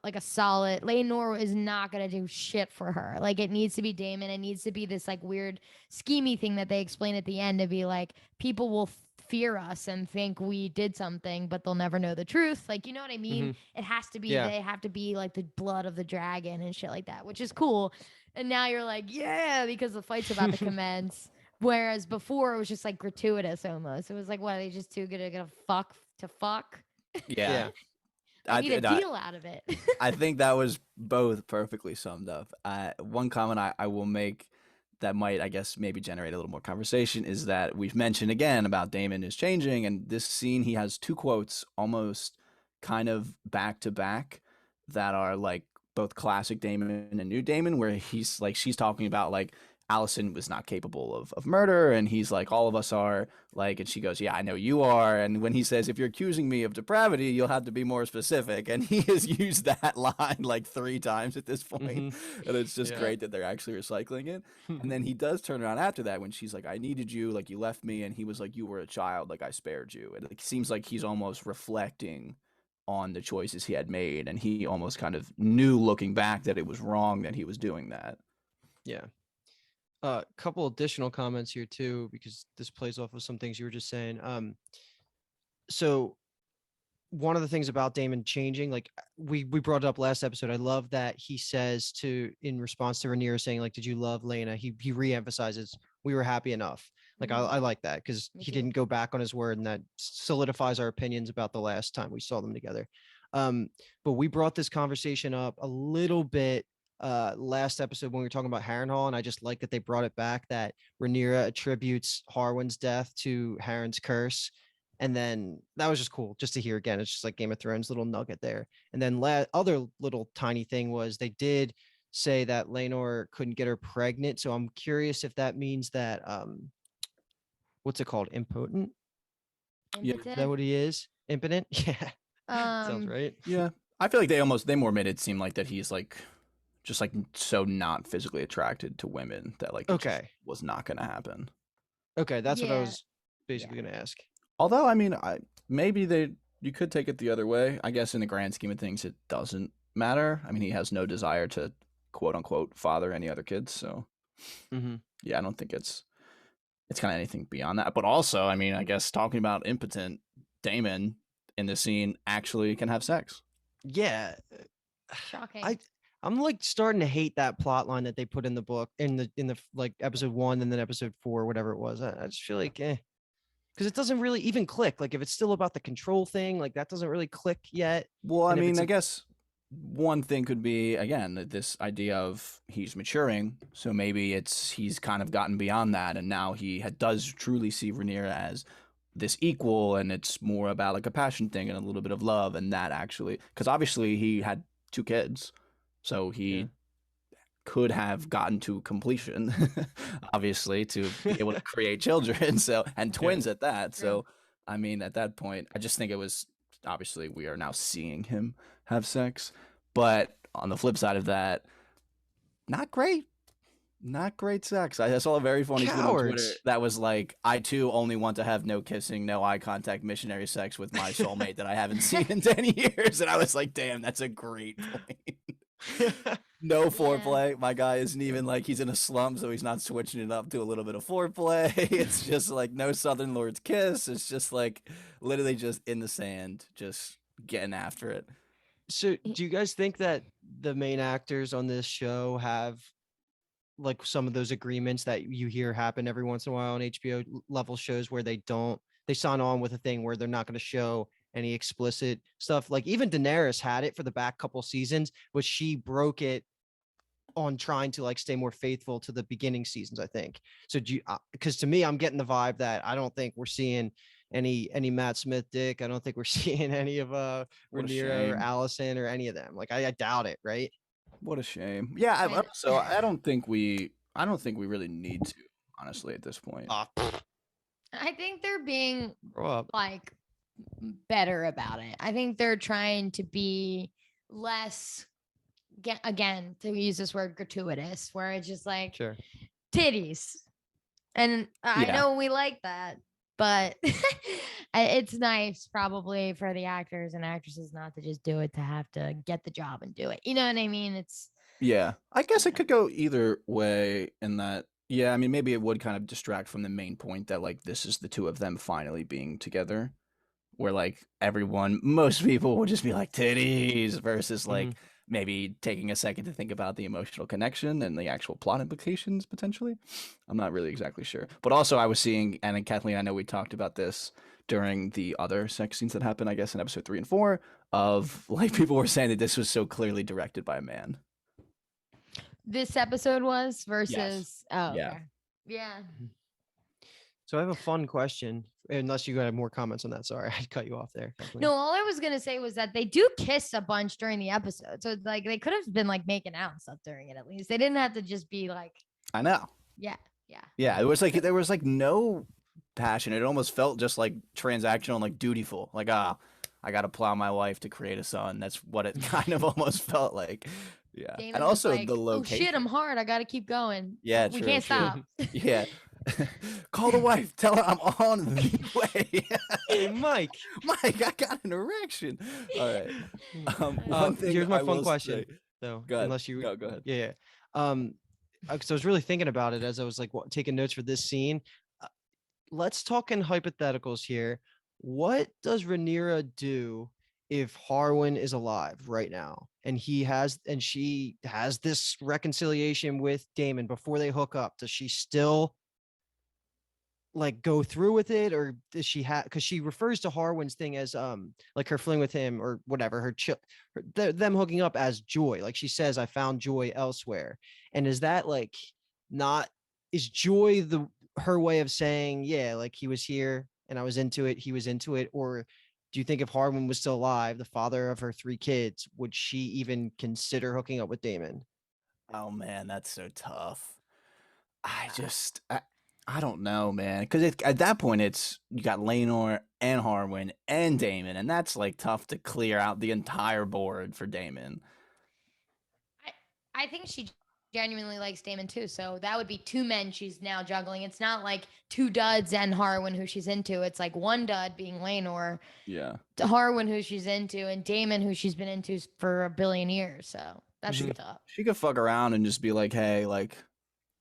like a solid. Laenor is not gonna do shit for her. Like it needs to be Daemon. It needs to be this like weird schemy thing that they explain at the end to be like people will fear us and think we did something, but they'll never know the truth. Like, you know what I mean? It has to be, Yeah. they have to be like the blood of the dragon and shit like that, which is cool. And now you're like, yeah, because the fight's about to commence. Whereas before it was just like gratuitous almost. It was like, what, are they just too good at gonna fuck to fuck? Yeah. I need a deal out of it. I think that was both perfectly summed up. One comment I will make that might, I guess, maybe generate a little more conversation is that we've mentioned again about Daemon is changing, and this scene he has two quotes almost kind of back to back that are like both classic Daemon and new Daemon, where he's like, she's talking about like Allison was not capable of murder, and he's like, all of us are, like, and she goes, yeah, I know you are. And when he says, if you're accusing me of depravity, you'll have to be more specific, and he has used that line like 3 times at this point. And it's just great that they're actually recycling it. And then he does turn around after that when she's like, I needed you, like you left me, and he was like, you were a child, like I spared you. And it seems like he's almost reflecting on the choices he had made, and he almost kind of knew looking back that it was wrong that he was doing that. Yeah. A couple additional comments here too, because this plays off of some things you were just saying. So one of the things about Daemon changing, like we brought it up last episode. I love that he says in response to Rhaenyra saying like, "Did you love Laena?" He reemphasizes, "We were happy enough." Like I like that because he didn't go back on his word, and that solidifies our opinions about the last time we saw them together. But we brought this conversation up a little bit last episode when we were talking about Harrenhal, and I just like that they brought it back that Rhaenyra attributes Harwin's death to Harren's curse. And then that was just cool just to hear again. It's just like Game of Thrones little nugget there. And then other little tiny thing was they did say that Laenor couldn't get her pregnant. So I'm curious if that means that what's it called? Impotent? Yeah. Is that what he is? Impotent? Yeah. Sounds right. Yeah. I feel like they more made it seem like that he's like just like so not physically attracted to women that like it just was not gonna happen. Okay, that's what I was basically gonna ask. Although I mean, maybe you could take it the other way. I guess in the grand scheme of things, it doesn't matter. I mean, he has no desire to quote unquote father any other kids. So yeah, I don't think it's kind of anything beyond that. But also, I mean, I guess talking about impotent, Daemon in the scene actually can have sex. Yeah. Shocking. I'm like starting to hate that plot line that they put in the book in the like episode 1 and then episode 4, whatever it was. I just feel like because it doesn't really even click. Like if it's still about the control thing, like that doesn't really click yet. Well, I mean, I guess one thing could be, again, this idea of he's maturing. So maybe he's kind of gotten beyond that. And now he does truly see Rhaenyra as this equal. And it's more about like a passion thing and a little bit of love. And that actually, because obviously he had 2 kids. So he could have gotten to completion, obviously, to be able to create children, and twins at that. So, I mean, at that point, I just think it was, obviously, we are now seeing him have sex. But on the flip side of that, not great. Not great sex. I saw a very funny tweet on Twitter that was like, I too only want to have no kissing, no eye contact, missionary sex with my soulmate that I haven't seen in 10 years. And I was like, damn, that's a great point. No foreplay. My guy isn't even like, he's in a slump, so he's not switching it up to a little bit of foreplay. It's just like no Southern Lord's kiss. It's just like literally just in the sand, just getting after it. So do you guys think that the main actors on this show have like some of those agreements that you hear happen every once in a while on HBO level shows where they sign on with a thing where they're not going to show any explicit stuff? Like even Daenerys had it for the back couple seasons, but she broke it on trying to like stay more faithful to the beginning seasons, I think. So do you, because to me, I'm getting the vibe that I don't think we're seeing any Matt Smith dick. I don't think we're seeing any of Rhaenyra or Allison or any of them. Like I doubt it, right? What a shame. Yeah, so I don't think we really need to, honestly, at this point. I think they're being like better about it. I think they're trying to be less again, to use this word gratuitous, where it's just like Sure. titties. And I Yeah. know we like that, but it's nice probably for the actors and actresses not to just do it to have to get the job and do it. You know what I mean? It's Yeah, I guess it could go either way in that. Yeah, I mean, maybe it would kind of distract from the main point that like this is the two of them finally being together, where like most people would just be like titties versus like maybe taking a second to think about the emotional connection and the actual plot implications potentially. I'm not really exactly sure, but also I was seeing, and then Kathleen, I know we talked about this during the other sex scenes that happened, I guess in episode 3 and 4, of like people were saying that this was so clearly directed by a man. this episode was Yes. versus Yeah. okay. Yeah. So I have a fun question. Unless you got more comments on that. Sorry, I cut you off there. No, all I was gonna say was that they do kiss a bunch during the episode. So like they could have been like making out and stuff during it at least. They didn't have to just be like, I know. yeah. Yeah, it was like there was like no passion. It almost felt just like transactional and like dutiful. Like, I gotta plow my life to create a son. That's what it kind of almost felt like. Yeah. Damon And was also like, the oh shit, location. I'm hard. I gotta keep going. Yeah, We true, can't true. stop. Yeah. Call the wife. Tell her I'm on the way. Hey, Mike. Mike, I got an erection. All right. One thing Here's my I fun will question, say- though. Go ahead. Unless you, Go ahead. yeah. Because I was really thinking about it as I was like taking notes for this scene. Uh, let's talk in hypotheticals here. What does Rhaenyra do if Harwin is alive right now and she has this reconciliation with Daemon before they hook up? Does she still like go through with it, or does she have, because she refers to Harwin's thing as like her fling with him or whatever, them hooking up as joy, like she says I found joy elsewhere? And is that like not, is joy her way of saying, yeah, like he was here and I was into it, he was into it? Or do you think if Harwin was still alive, the father of her 3 kids, would she even consider hooking up with Daemon? Oh man, that's so tough. I don't know, man. Because at that point, it's you got Laenor and Harwin and Daemon, and that's like tough to clear out the entire board for Daemon. I think she genuinely likes Damon too. So that would be 2 men she's now juggling. It's not like 2 duds and Harwin who she's into. It's like 1 dud being Laenor, Yeah, Harwin who she's into, and Damon who she's been into for a billion years. So that's tough. she could fuck around and just be like, "Hey, like,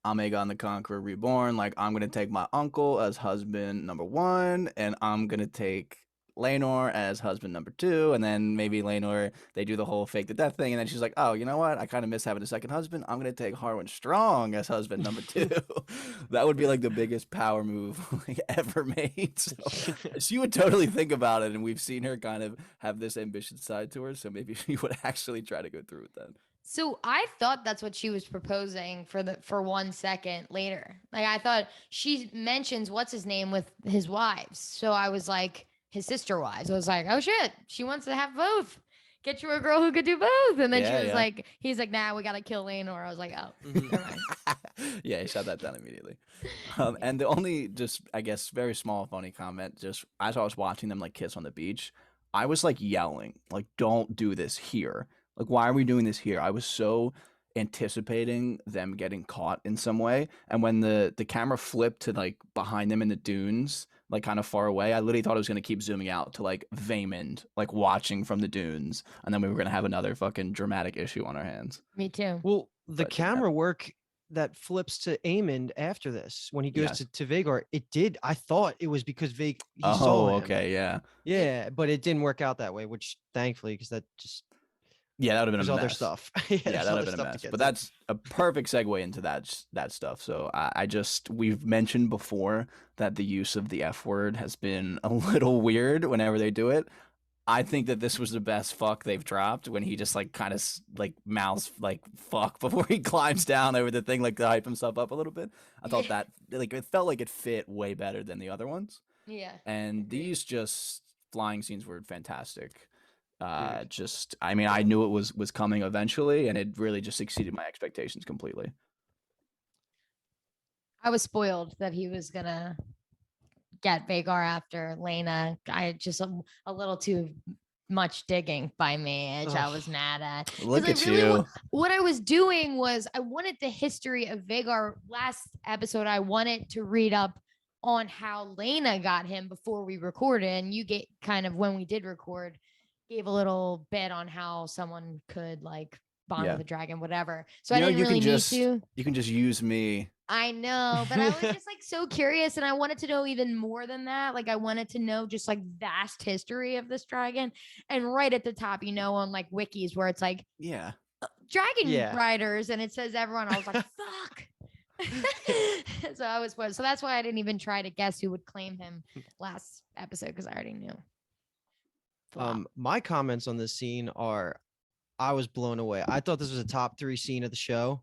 I'm Aegon the Conqueror reborn. Like, I'm gonna take my uncle as husband number 1, and I'm gonna take Laenor as husband number 2, and then maybe Laenor, they do the whole fake the death thing, and then she's like, oh, you know what? I kind of miss having a second husband. I'm gonna take Harwin Strong as husband number 2. That would be like the biggest power move like, ever made. So she would totally think about it, and we've seen her kind of have this ambitious side to her. So maybe she would actually try to go through with that. So I thought that's what she was proposing for 1 second later. Like I thought she mentions what's his name with his wives. So I was like, his sister wives. I was like, oh shit, she wants to have both. Get you a girl who could do both. And then Yeah, she was yeah. like, he's like, nah, we gotta kill Laenor. I was like, oh, never mind. Yeah, he shot that down immediately. And the only just, I guess, very small funny comment, just as I was watching them like kiss on the beach, I was like yelling, like, don't do this here. Like, why are we doing this here? I was so anticipating them getting caught in some way. And when the camera flipped to like behind them in the dunes, like kind of far away, I literally thought it was going to keep zooming out to like Vaymond, like watching from the dunes. And then we were going to have another fucking dramatic issue on our hands. Me too. Well, the But, camera work that flips to Aemond after this, when he goes Yes. to Vhagar, it did. I thought it was because he saw him. Okay, yeah. Yeah, but it didn't work out that way, which thankfully, because that just Yeah, that would have been there's a other mess. stuff. Yeah, there's that would other have been a stuff to mess. get But to. that's a perfect segue into that stuff. So I just we've mentioned before that the use of the F word has been a little weird whenever they do it. I think that this was the best fuck they've dropped when he just like kind of like mouths like fuck before he climbs down over the thing like to hype himself up a little bit. I thought that like it felt like it fit way better than the other ones. Yeah. And these just flying scenes were fantastic. Dude. Just I mean I knew it was coming eventually, and it really just exceeded my expectations completely. I was spoiled that he was gonna get Vhagar after Lena. I just a little too much digging by me, which I was Ugh. mad at. 'Cause Look I at really you. what I was doing was I wanted the history of Vhagar. Last episode, I wanted to read up on how Lena got him before we recorded, and you get kind of when we did record, gave a little bit on how someone could like bond Yeah. with a dragon, whatever. So You I know, didn't really need to. you can just use me. I know, but I was just like so curious and I wanted to know even more than that. Like I wanted to know just like vast history of this dragon. And right at the top, you know, on like wikis where it's like Yeah. dragon Yeah. riders and it says everyone. I was like, fuck. So I was so that's why I didn't even try to guess who would claim him last episode because I already knew. Flop. My comments on this scene are I was blown away. I thought this was a top 3 scene of the show.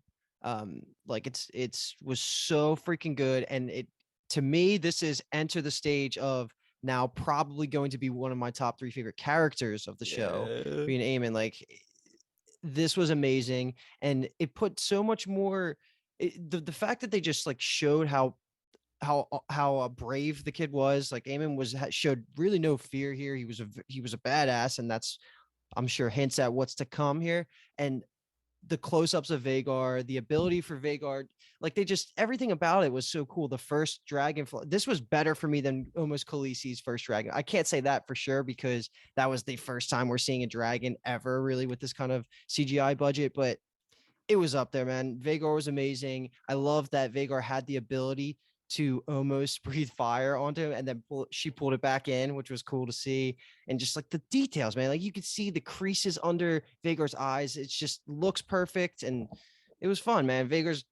Like it's was so freaking good. And it to me, this is enter the stage of now probably going to be one of my top 3 favorite characters of the show, Yeah. being Aemon. Like this was amazing. And it put so much more the fact that they just like showed how brave the kid was. Like Aemon showed really no fear here. He was a badass, and that's I'm sure hints at what's to come here. And the close-ups of Vhagar, the ability for Vhagar, like they just everything about it was so cool. The first dragonfly, this was better for me than almost Khaleesi's first dragon. I can't say that for sure because that was the first time we're seeing a dragon ever really with this kind of CGI budget, but it was up there, man. Vhagar was amazing. I love that Vhagar had the ability to almost breathe fire onto him and then she pulled it back in, which was cool to see. And just like the details, man, like you could see the creases under Vhagar's eyes. It just looks perfect. And it was fun, man. Vhagar's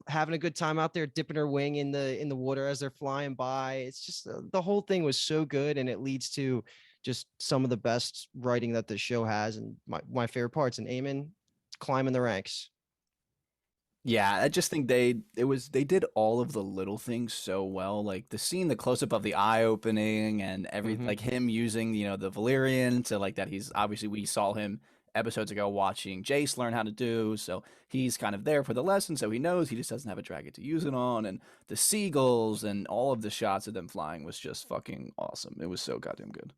having a good time out there, dipping her wing in the water as they're flying by. It's just the whole thing was so good. And it leads to just some of the best writing that the show has. And my favorite parts, and Aemon climbing the ranks. Yeah, I just think they did all of the little things so well. Like the scene, the close up of the eye opening and like him using, the Valyrian to like that he's obviously we saw him episodes ago watching Jace learn how to do. So he's kind of there for the lesson, so he knows he just doesn't have a dragon to use it on. And the seagulls and all of the shots of them flying was just fucking awesome. It was so goddamn good.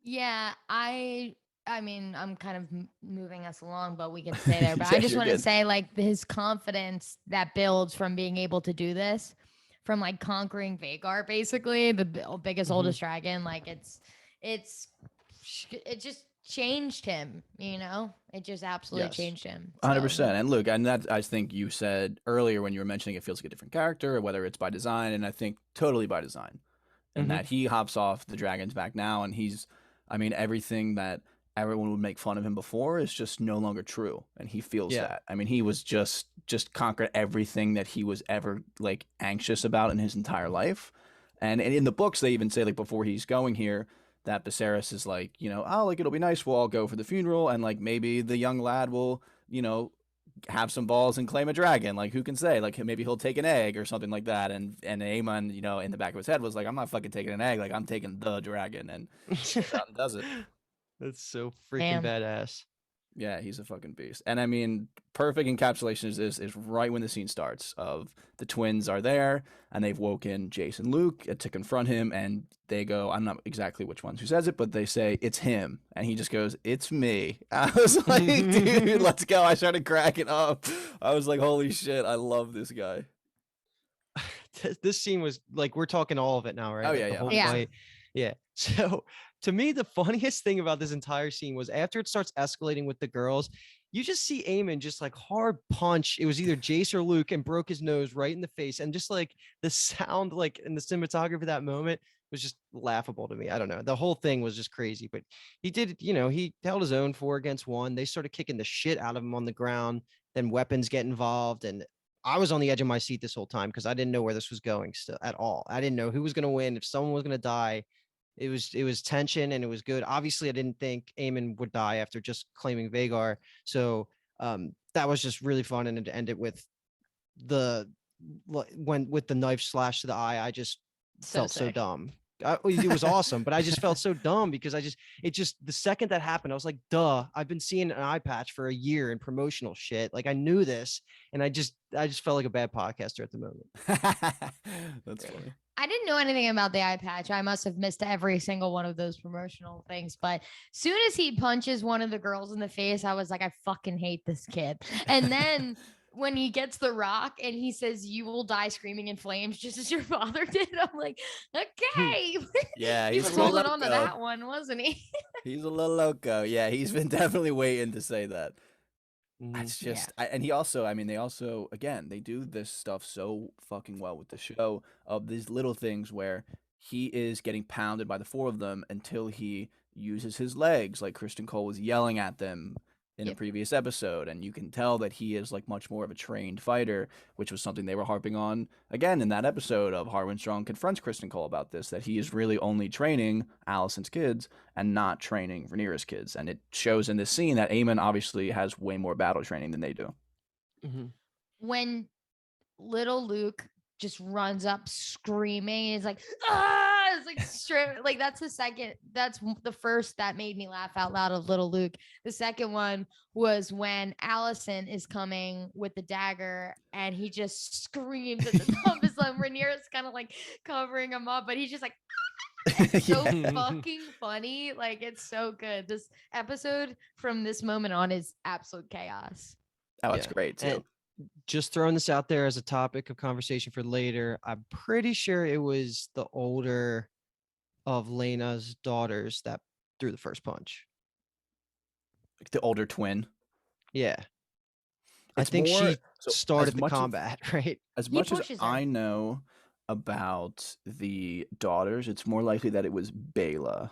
Yeah, I mean, I'm kind of moving us along, but we can stay there. But Yeah, I just you're want to good. say, like, his confidence that builds from being able to do this, from like conquering Vhagar, basically the biggest, oldest dragon. Like, it just changed him. It just absolutely Yes. changed him. 100%. And look, and that I think you said earlier when you were mentioning it feels like a different character, whether it's by design, and I think totally by design. And that he hops off the dragon's back now, and everything that everyone would make fun of him before is just no longer true, and he feels Yeah. that. I mean, he was just conquered everything that he was ever like anxious about in his entire life. And in the books, they even say like before he's going here that Viserys is like, oh, like it'll be nice, we'll all go for the funeral, and like maybe the young lad will, have some balls and claim a dragon. Like who can say? Like maybe he'll take an egg or something like that. And Aemon, in the back of his head was like, I'm not fucking taking an egg. Like I'm taking the dragon, and does it. That's so freaking Damn. badass. Yeah, he's a fucking beast. And I mean, perfect encapsulation is right when the scene starts of the twins are there and they've woken Jace and Luke to confront him, and they go, I'm not exactly which ones who says it, but they say, it's him. And he just goes, it's me. I was like, dude, let's go. I started cracking up. I was like, holy shit, I love this guy. This scene was like, we're talking all of it now, right? Oh, Like, yeah, the yeah. whole 100%. fight. Yeah. So to me, the funniest thing about this entire scene was after it starts escalating with the girls, you just see Aemon just like hard punch. It was either Jace or Luke and broke his nose right in the face. And just like the sound, like in the cinematography of that moment was just laughable to me. I don't know. The whole thing was just crazy, but he did, he held his own 4 against 1. They started kicking the shit out of him on the ground. Then weapons get involved. And I was on the edge of my seat this whole time because I didn't know where this was going still at all. I didn't know who was going to win, if someone was going to die. It was tension and it was good. Obviously, I didn't think Aemon would die after just claiming Vhagar. So that was just really fun. And to end it with with the knife slash to the eye, I just felt so sick. dumb. It was awesome, but I just felt so dumb because the second that happened, I was like, duh, I've been seeing an eye patch for a year in promotional shit. Like I knew this, and I just felt like a bad podcaster at the moment. That's funny. I didn't know anything about the eye patch. I must have missed every single one of those promotional things. But soon as he punches one of the girls in the face, I was like, I fucking hate this kid. And then when he gets the rock and he says, "You will die screaming in flames," just as your father did, I'm like, okay. Yeah, he he's was a little holding on to loco. that one, wasn't he? He's a little loco. Yeah, he's been definitely waiting to say that. It's just, and he also, I mean, they also, again, they do this stuff so fucking well with the show of these little things where he is getting pounded by the four of them until he uses his legs, like Kristen Cole was yelling at them in a Yep. previous episode, and you can tell that he is like much more of a trained fighter, which was something they were harping on again in that episode of Harwin Strong confronts Kristen Cole about this, that he is really only training Allison's kids and not training Rhaenyra's kids, and it shows in this scene that Aemon obviously has way more battle training than they do. When little Luke just runs up screaming, he's like, ah! It's like straight, like that's the first that made me laugh out loud of little Luke. The second one was when Allison is coming with the dagger and he just screams at the top of his lungs. Rhaenyra's kind of like covering him up, but he's just like, it's so fucking funny. Like it's so good. This episode from this moment on is absolute chaos. Oh, it's great too. And just throwing this out there as a topic of conversation for later, I'm pretty sure it was the older of Lena's daughters that threw the first punch. The older twin. Yeah. I It's think more- she so started as the much as- combat, right? As He much as pushes her. I know about the daughters, it's more likely that it was Bela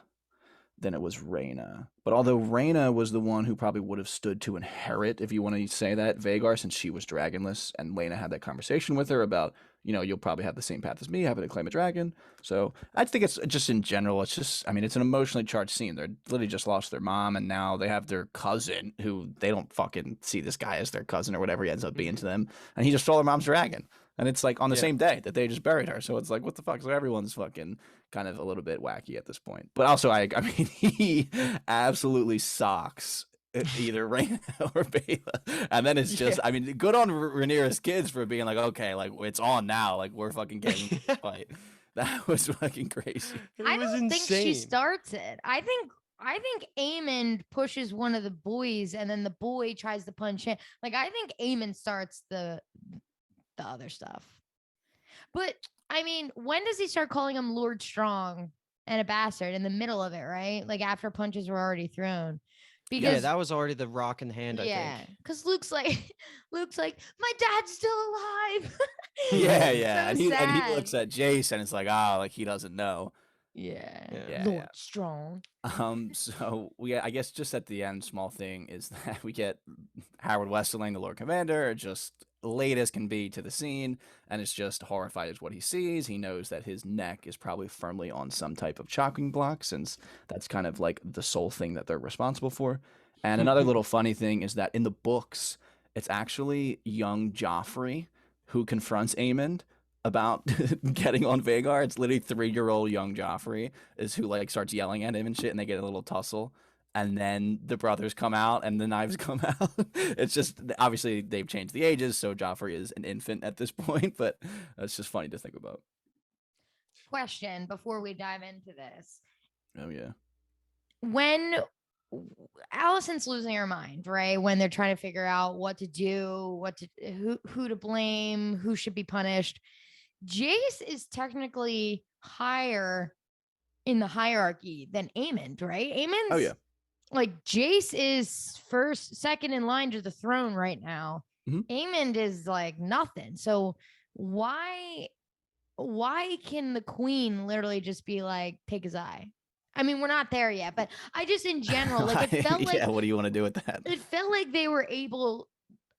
than it was Rhaena. But although Rhaena was the one who probably would have stood to inherit, if you want to say that, Vhagar, since she was dragonless, and Lena had that conversation with her about, you know, you'll probably have the same path as me, having to claim a dragon. So I think it's just in general, it's just, I mean, it's an emotionally charged scene. They're literally just lost their mom, and now they have their cousin, who they don't fucking see this guy as their cousin or whatever he ends up being to them, and he just stole their mom's dragon. And it's like on the same day that they just buried her. So it's like, what the fuck? So everyone's fucking kind of a little bit wacky at this point. But also, I mean, he absolutely socks either Rhaena or Bela. And then it's just, I mean, good on Rhaenyra's kids for being like, okay, like it's on now. Like we're fucking getting this fight. That was fucking crazy. I don't think she starts it. I think Aemon pushes one of the boys and then the boy tries to punch him. Like I think Aemon starts the other stuff. But I mean, when does he start calling him Lord Strong and a bastard? In the middle of it, right? Like after punches were already thrown. Because Yeah, that was already the rock in hand, I think. because Luke's like, my dad's still alive. Yeah, It's yeah. so And he sad. looks at Jace and it's like, ah, like he doesn't know. Yeah, Lord yeah. Strong. So I guess just at the end, small thing is that we get Howard Westerling, the Lord Commander, just late as can be to the scene, and it's just horrified at what he sees. He knows that his neck is probably firmly on some type of chopping block, since that's kind of like the sole thing that they're responsible for. And another little funny thing is that in the books, it's actually young Joffrey who confronts Aemond about getting on Vhagar. It's literally 3-year-old young Joffrey is who like starts yelling at him and shit, and they get a little tussle. And then the brothers come out and the knives come out. It's just, obviously they've changed the ages, so Joffrey is an infant at this point, but it's just funny to think about. Question before we dive into this. Oh yeah. When Allison's losing her mind, right? When they're trying to figure out what to do, who to blame, who should be punished. Jace is technically higher in the hierarchy than Aemond, right? Aemond's, Oh yeah. like Jace is second in line to the throne right now. Mhm. Aemond is like nothing. So why can the queen literally just be like, take his eye? I mean, we're not there yet, but I just in general, like it felt like, yeah, what do you want to do with that? it felt like they were able,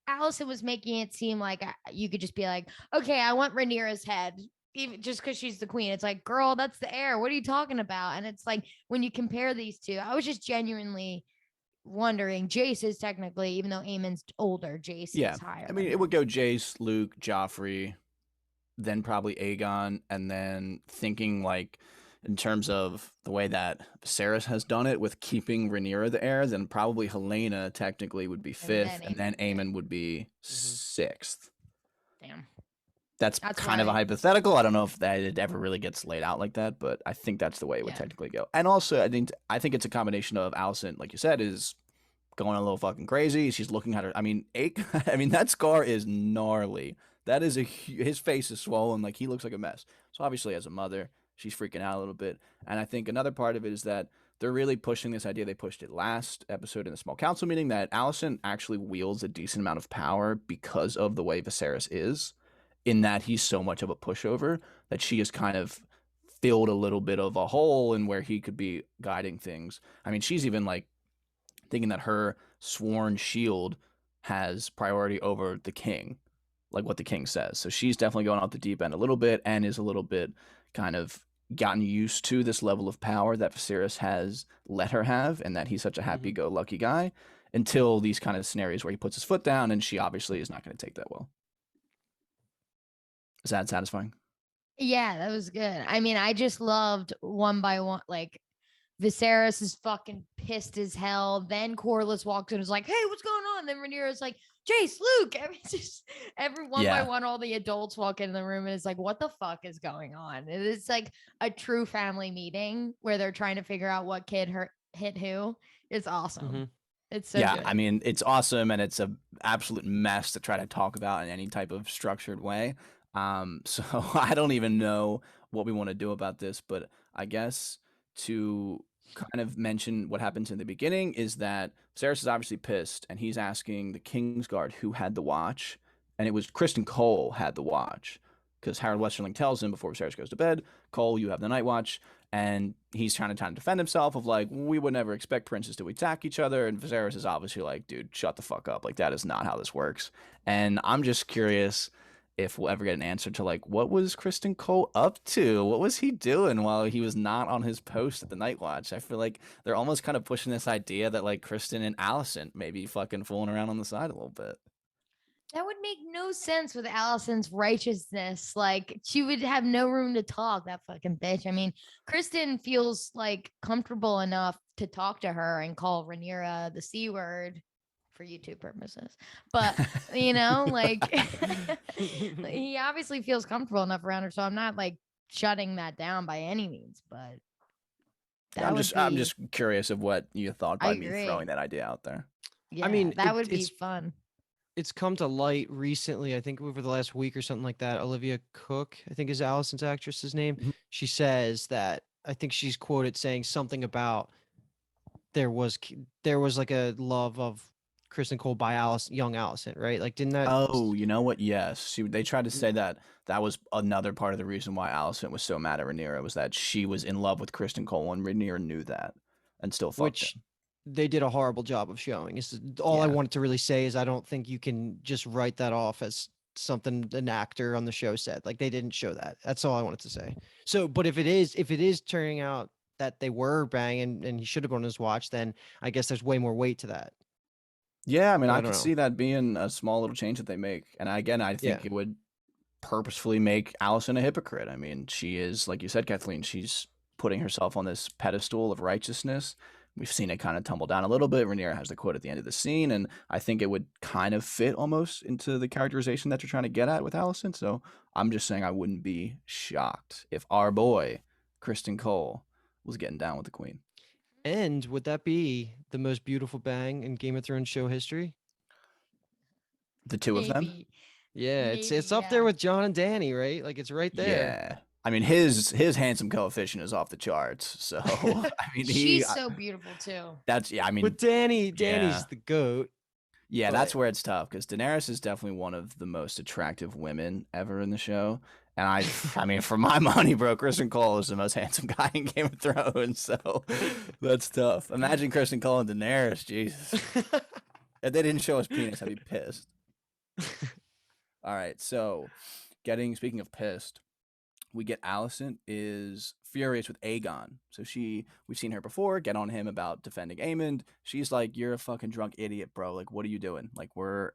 Allison was making it seem like you could just be like, okay, I want Rhaenyra's head, even just because she's the queen. It's like, girl, that's the heir. What are you talking about? And it's like, when you compare these two, I was just genuinely wondering. Jace is technically, even though Aemon's older, Jace is higher. I mean, it would go Jace, Luke, Joffrey, then probably Aegon, and then thinking like, in terms of the way that Viserys has done it with keeping Rhaenyra the heir, then probably Helena technically would be And fifth, then and then yeah. Aemon would be Mhm. sixth. Damn. That's That's kind of a why. hypothetical. I don't know if that it ever really gets laid out like that, but I think that's the way it would Yeah. technically go. And also, I think it's a combination of Alicent, like you said, is going a little fucking crazy. She's looking at her. I mean, I mean that scar is gnarly. That is his face is swollen, like he looks like a mess. So obviously, as a mother, she's freaking out a little bit. And I think another part of it is that they're really pushing this idea. They pushed it last episode in the small council meeting that Alicent actually wields a decent amount of power because of the way Viserys is, in that he's so much of a pushover that she has kind of filled a little bit of a hole in where he could be guiding things. I mean, she's even like thinking that her sworn shield has priority over the king, like what the king says. So she's definitely going off the deep end a little bit and is a little bit kind of gotten used to this level of power that Viserys has let her have, and that he's such a happy-go-lucky guy until these kind of scenarios where he puts his foot down, and she obviously is not going to take that well. Is that satisfying? Yeah, that was good. I mean, I just loved one by one, like Viserys is fucking pissed as hell. Then Corlys walks in and is like, "Hey, what's going on?" Then Rhaenyra's like, "Jace, Luke." Every one by Yeah. one, all the adults walk in the room and it's like, "What the fuck is going on?" And it's like a true family meeting where they're trying to figure out what kid hit who. It's awesome. Mhm. It's so Yeah, good. I mean, it's awesome and it's a absolute mess to try to talk about in any type of structured way. So I don't even know what we want to do about this, but I guess to kind of mention what happens in the beginning is that Viserys is obviously pissed and he's asking the Kingsguard who had the watch, and it was Kristen Cole had the watch because Harold Westerling tells him before Viserys goes to bed, Cole, you have the night watch. And he's trying to defend himself of like, we would never expect princes to attack each other. And Viserys is obviously like, dude, shut the fuck up. Like, that is not how this works. And I'm just curious if we'll ever get an answer to like, what was Kristen Cole up to? What was he doing while he was not on his post at the Night Watch? I feel like they're almost kind of pushing this idea that like Kristen and Alicent may be fucking fooling around on the side a little bit. That would make no sense with Allison's righteousness. Like she would have no room to talk, that fucking bitch. I mean, Kristen feels like comfortable enough to talk to her and call Rhaenyra the C word for YouTube purposes. But like he obviously feels comfortable enough around her. So I'm not like shutting that down by any means, but that would I'm be just curious of what you thought I by me agree. throwing that idea out there. Yeah, I mean, that would be fun. it's come to light recently, I think over the last week or something like that. Olivia Cook, I think is Allison's actress's name. Mhm. She says that I think she's quoted saying something about there was like a love of Kristen Cole by young Allison, right? Like, didn't that? Oh, you know what? Yes. They tried to say that that was another part of the reason why Alicent was so mad at Rhaenyra was that she was in love with Kristen Cole and Rhaenyra knew that and still fucked Which him. they did a horrible job of showing. Is all I Yeah. wanted to really say is I don't think you can just write that off as something an actor on the show said. Like they didn't show that. That's all I wanted to say. So, but if it is turning out that they were banging and he should have been on his watch, then I guess there's way more weight to that. Yeah, I mean, But I I don't could know. see that being a small little change that they make. And again, I Yeah. think it would purposefully make Alicent a hypocrite. I mean, she is, like you said, Kathleen, she's putting herself on this pedestal of righteousness. We've seen it kind of tumble down a little bit. Rhaenyra has the quote at the end of the scene, and I think it would kind of fit almost into the characterization that you're trying to get at with Alicent. So I'm just saying I wouldn't be shocked if our boy, Kristen Cole, was getting down with the queen. And would that be the most beautiful bang in Game of Thrones show history? The two of them? Maybe. Yeah, Maybe, it's up there yeah. with John and Danny, right? Like it's right there. Yeah. I mean, his handsome coefficient is off the charts. So I mean, She's so beautiful too. that's yeah. I mean, But Danny's yeah. the goat. Yeah, But that's where it's tough because Daenerys is definitely one of the most attractive women ever in the show. And I mean, for my money, bro, Kristen Cole is the most handsome guy in Game of Thrones. So that's tough. Imagine Kristen Cole and Daenerys. Jesus. If they didn't show us penis, I'd be pissed. All right. So, speaking of pissed, we get Alicent is furious with Aegon. So we've seen her before get on him about defending Aemond. She's like, "You're a fucking drunk idiot, bro. Like, what are you doing? Like, we're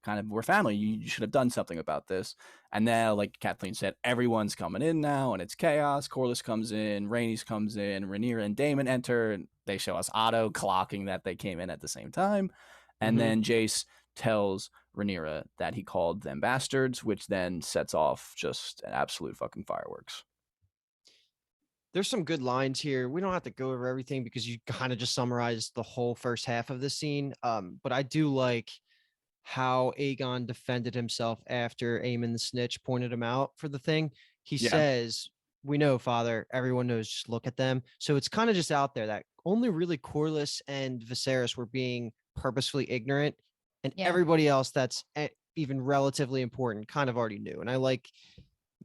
kind of we're family. You should have done something about this. And now, like Kathleen said, everyone's coming in now, and it's chaos. Corlys comes in, Rhaenys comes in, Rhaenyra and Daemon enter, and they show us Otto clocking that they came in at the same time. And then Jace tells Rhaenyra that he called them bastards, which then sets off just an absolute fucking fireworks. There's some good lines here. We don't have to go over everything because you kind of just summarized the whole first half of the scene. But I do like how Aegon defended himself after Aemon the Snitch pointed him out for the thing. He says, "We know, Father. Everyone knows. Just look at them." So it's kind of just out there that only really Corlys and Viserys were being purposefully ignorant, and everybody else that's even relatively important kind of already knew. And I like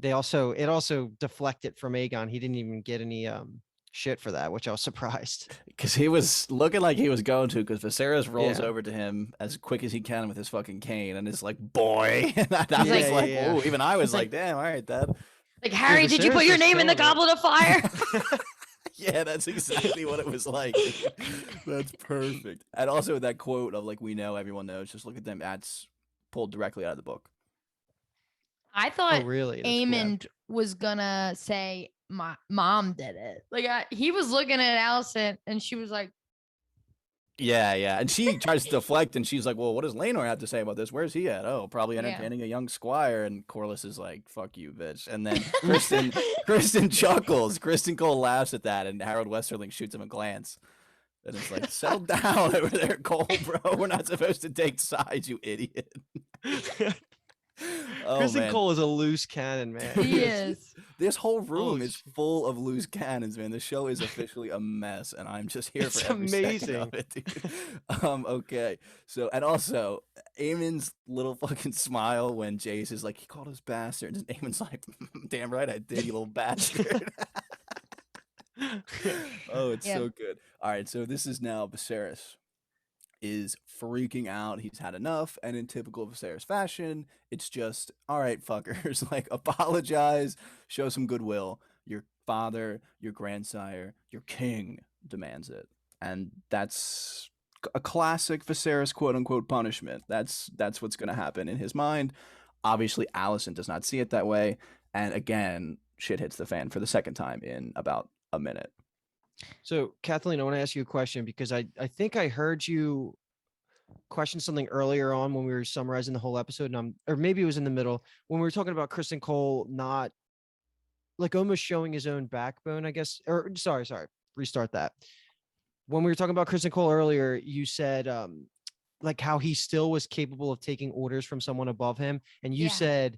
it also deflected from Aegon. He didn't even get any shit for that, which I was surprised. Because he was looking like he was going to, because Viserys rolls over to him as quick as he can with his fucking cane and is like, boy. And I was like, oh, even I was like, damn, all right, Dad. Like, Harry, did you put your name in the goblet of fire? Yeah, that's exactly what it was like. That's perfect. And also that quote of like, we know, everyone knows, just look at them. That's pulled directly out of the book. I thought really? Aemond was gonna say my mom did it. Like he was looking at Alicent and she was like, yeah. And she tries to deflect and she's like, well, what does Laenor have to say about this? Where's he at? Oh, probably entertaining a young squire. And Corlys is like, fuck you, bitch. And then Kristen chuckles. Kristen Cole laughs at that and Harold Westerling shoots him a glance. And it's like, settle down over there, Cole, bro. We're not supposed to take sides, you idiot. Kristen Cole is a loose cannon, man. He is. This whole room is full of loose cannons, man. The show is officially a mess, and I'm just here for every second of it, dude. Okay. So, and also, Aemon's little fucking smile when Jace is like, he called us bastards, and Aemon's like, damn right I did, you little bastard. Oh, it's so good. All right, so this is now Viserys is freaking out. He's had enough, and in typical Viserys fashion, it's just, all right, fuckers, like, apologize, show some goodwill. Your father, your grandsire, your king demands it. And that's a classic Viserys quote-unquote punishment. That's what's going to happen in his mind. Obviously, Alicent does not see it that way, and again, shit hits the fan for the second time in about a minute. So, Kathleen, I want to ask you a question because I think I heard you question something earlier on when we were summarizing the whole episode, and or maybe it was in the middle when we were talking about Kristen Cole not like almost showing his own backbone, I guess. Or sorry, restart that. When we were talking about Kristen Cole earlier, you said like how he still was capable of taking orders from someone above him, and you said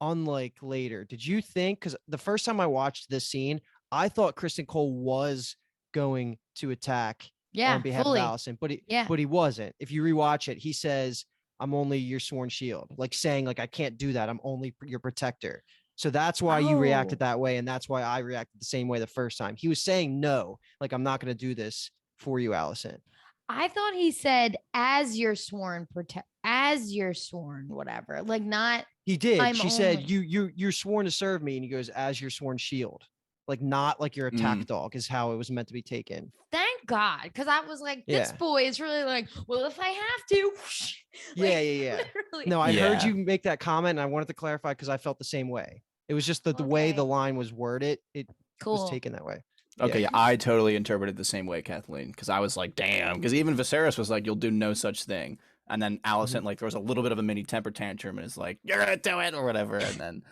unlike later. Did you think, because the first time I watched this scene, I thought Kristen Cole was going to attack on behalf of Alicent, but he wasn't. If you rewatch it, he says, "I'm only your sworn shield," like saying, like, I can't do that. I'm only your protector. So that's why you reacted that way, and that's why I reacted the same way the first time. He was saying no, like, I'm not going to do this for you, Alicent. I thought he said, as your sworn whatever, like not. He did. She said, you're sworn to serve me, and he goes, as your sworn shield. Like, not like your attack dog is how it was meant to be taken. Thank God. Because I was like, this boy is really like, well, if I have to. Yeah. No, I heard you make that comment, and I wanted to clarify because I felt the same way. It was just the way the line was worded. It was taken that way. Okay, I totally interpreted the same way, Kathleen, because I was like, damn. Because even Viserys was like, you'll do no such thing. And then Alicent, like, there was a little bit of a mini temper tantrum and is like, you're going to do it or whatever. And then,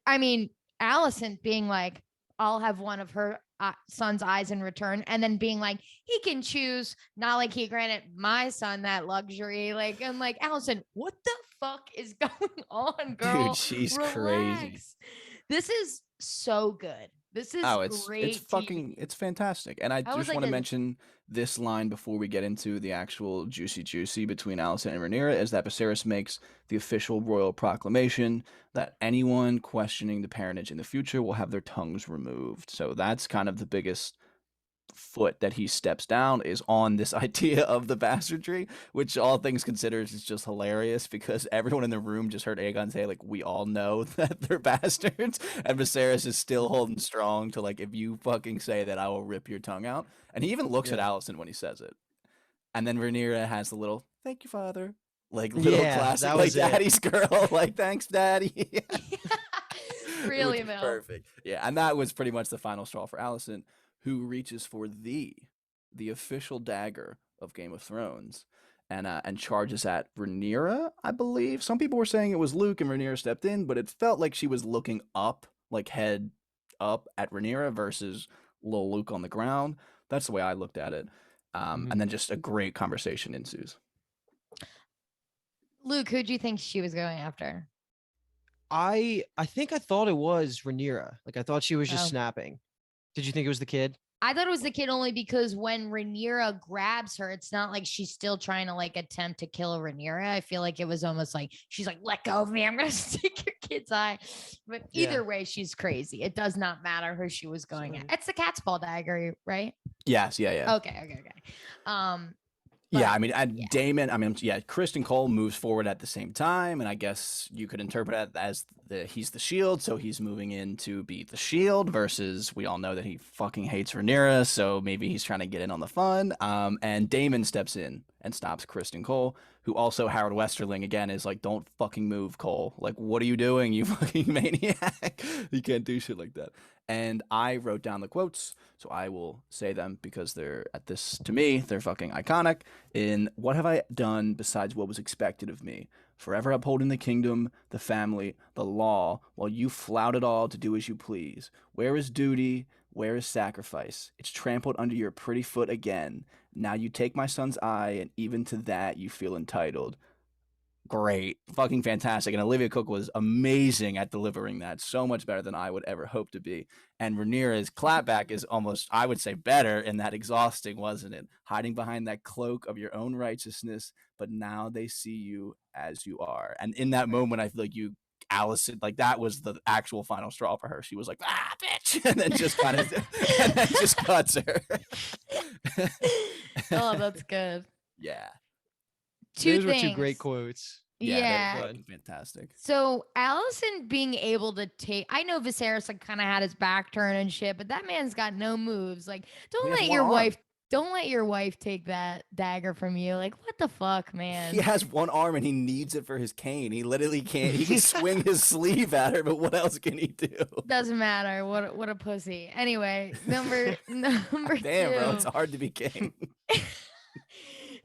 I mean, Alicent being like, I'll have one of her son's eyes in return, and then being like, he can choose, not like he granted my son that luxury. Like, I'm like, Alicent, what the fuck is going on, girl? Dude, she's crazy. This is so good. This is great. It's fantastic. And I just want to mention this line before we get into the actual juicy between Alicent and Rhaenyra, is that Viserys makes the official royal proclamation that anyone questioning the parentage in the future will have their tongues removed. So that's kind of the biggest foot that he steps down, is on this idea of the bastardry, which all things considered is just hilarious because everyone in the room just heard Aegon say, like, we all know that they're bastards, and Viserys is still holding strong to, like, if you fucking say that, I will rip your tongue out. And he even looks at Alicent when he says it. And then Rhaenyra has the little, thank you, father, like little Yeah, classic, that like was it. daddy's girl, like thanks, daddy. Really, Which is Mel. perfect. Yeah, and that was pretty much the final straw for Alicent, who reaches for the official dagger of Game of Thrones, and charges at Rhaenyra, I believe. Some people were saying it was Luke and Rhaenyra stepped in, but it felt like she was looking up, like head up at Rhaenyra versus little Luke on the ground. That's the way I looked at it. Mhm. And then just a great conversation ensues. Luke, who do you think she was going after? I think I thought it was Rhaenyra. Like I thought she was just Oh. snapping. Did you think it was the kid? I thought it was the kid only because when Rhaenyra grabs her, it's not like she's still trying to like attempt to kill Rhaenyra. I feel like it was almost like she's like, "Let go of me! I'm gonna stick your kid's eye." But Yeah. either way, she's crazy. It does not matter who she was going at. It's the cat's paw dagger, right? Yes, yeah. Okay. Yeah, But, I mean, yeah. Damon. I mean, yeah, Kristen Cole moves forward at the same time, and I guess you could interpret it as he's the Shield, so he's moving in to be the Shield. Versus, we all know that he fucking hates Rhaenyra, so maybe he's trying to get in on the fun. And Damon steps in and stops Kristen Cole, who also Harold Westerling again is like, "Don't fucking move, Cole. Like, what are you doing, you fucking maniac? You can't do shit like that." And I wrote down the quotes, so I will say them because they're to me, they're fucking iconic. In what have I done besides what was expected of me? Forever upholding the kingdom, the family, the law, while you flout it all to do as you please. Where is duty? Where is sacrifice? It's trampled under your pretty foot again. Now you take my son's eye, and even to that you feel entitled. Great, fucking fantastic. And Olivia Cook was amazing at delivering that, so much better than I would ever hope to be. And Rhaenyra's clapback is almost, I would say, better in that exhausting, wasn't it? Hiding behind that cloak of your own righteousness, but now they see you as you are. And in that moment, I feel like Alicent, like that was the actual final straw for her. She was like, "Ah, bitch," and then just kind of, and then just cuts her. Oh, that's good. Yeah. Those were two great quotes. Yeah. They're fucking fantastic. So Allison being able to take, I know Viserys like kind of had his back turned and shit, but that man's got no moves. Like, don't let your wife take that dagger from you. Like, what the fuck, man? He has one arm and he needs it for his cane. He literally can't. He can swing his sleeve at her, but what else can he do? Doesn't matter. What a pussy. Anyway, number Damn, two. bro, it's hard to be king.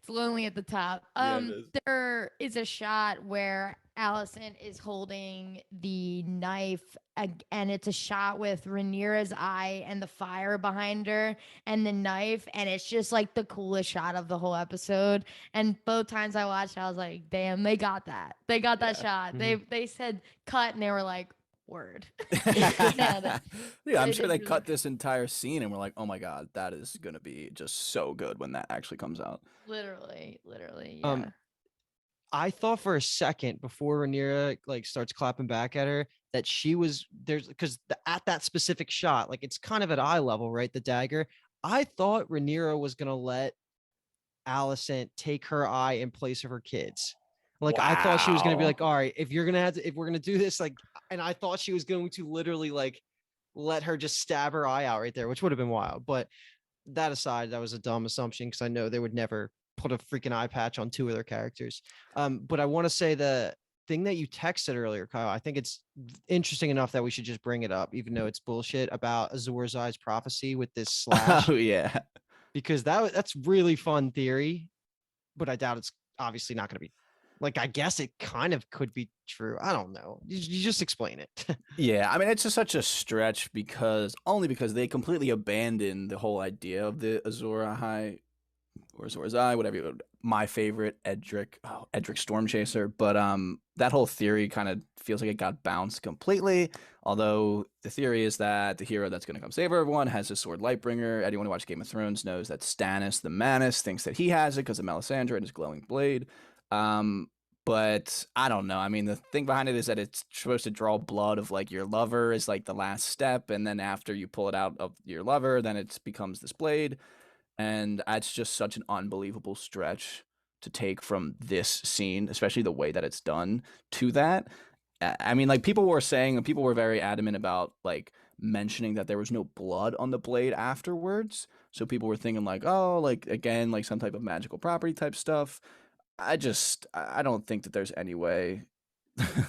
It's lonely at the top. Yeah, it is. There is a shot where Allison is holding the knife, and it's a shot with Rhaenyra's eye and the fire behind her and the knife, and it's just like the coolest shot of the whole episode. And both times I watched, I was like, "Damn, they got that. They got that shot." They said cut, and they were like, "Word." Yeah, I'm it sure is they really cut this entire scene and we're like, "Oh my god, that is gonna be just so good when that actually comes out." Literally, yeah. I thought for a second before Rhaenyra like starts clapping back at her that she was there's because at that specific shot, like it's kind of at eye level, right? The dagger. I thought Rhaenyra was gonna let Alicent take her eye in place of her kids. Like I thought she was gonna be Wow. like, all right, if you're gonna have to, if we're gonna do this, like, and I thought she was going to literally like let her just stab her eye out right there, which would have been wild. But that aside, that was a dumb assumption because I know they would never put a freaking eye patch on two of their characters. But I want to say the thing that you texted earlier, Kyle, I think it's interesting enough that we should just bring it up, even though it's bullshit about Azor Ahai's prophecy with this slash. Oh yeah. Because that's really fun theory, but I doubt it's obviously not going to be. Like, I guess it kind of could be true. I don't know. You just explain it. Yeah, I mean it's just such a stretch because they completely abandoned the whole idea of the Azor Ahai or Azor Ahai, whatever you would. My favorite Edric Stormchaser, but that whole theory kind of feels like it got bounced completely. Although the theory is that the hero that's going to come save everyone has his sword Lightbringer. Anyone who watched Game of Thrones knows that Stannis the Manus thinks that he has it because of Melisandre and his glowing blade. But I don't know. I mean, the thing behind it is that it's supposed to draw blood of like your lover is like the last step, and then after you pull it out of your lover, then it becomes this blade. And it's just such an unbelievable stretch to take from this scene, especially the way that it's done to that. I mean, like people were very adamant about like mentioning that there was no blood on the blade afterwards. So people were thinking like, oh, like again, like some type of magical property type stuff. I don't think that there's any way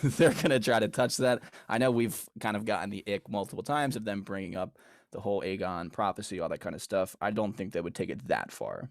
they're gonna try to touch that. I know we've kind of gotten the ick multiple times of them bringing up the whole Aegon prophecy, all that kind of stuff. I don't think they would take it that far.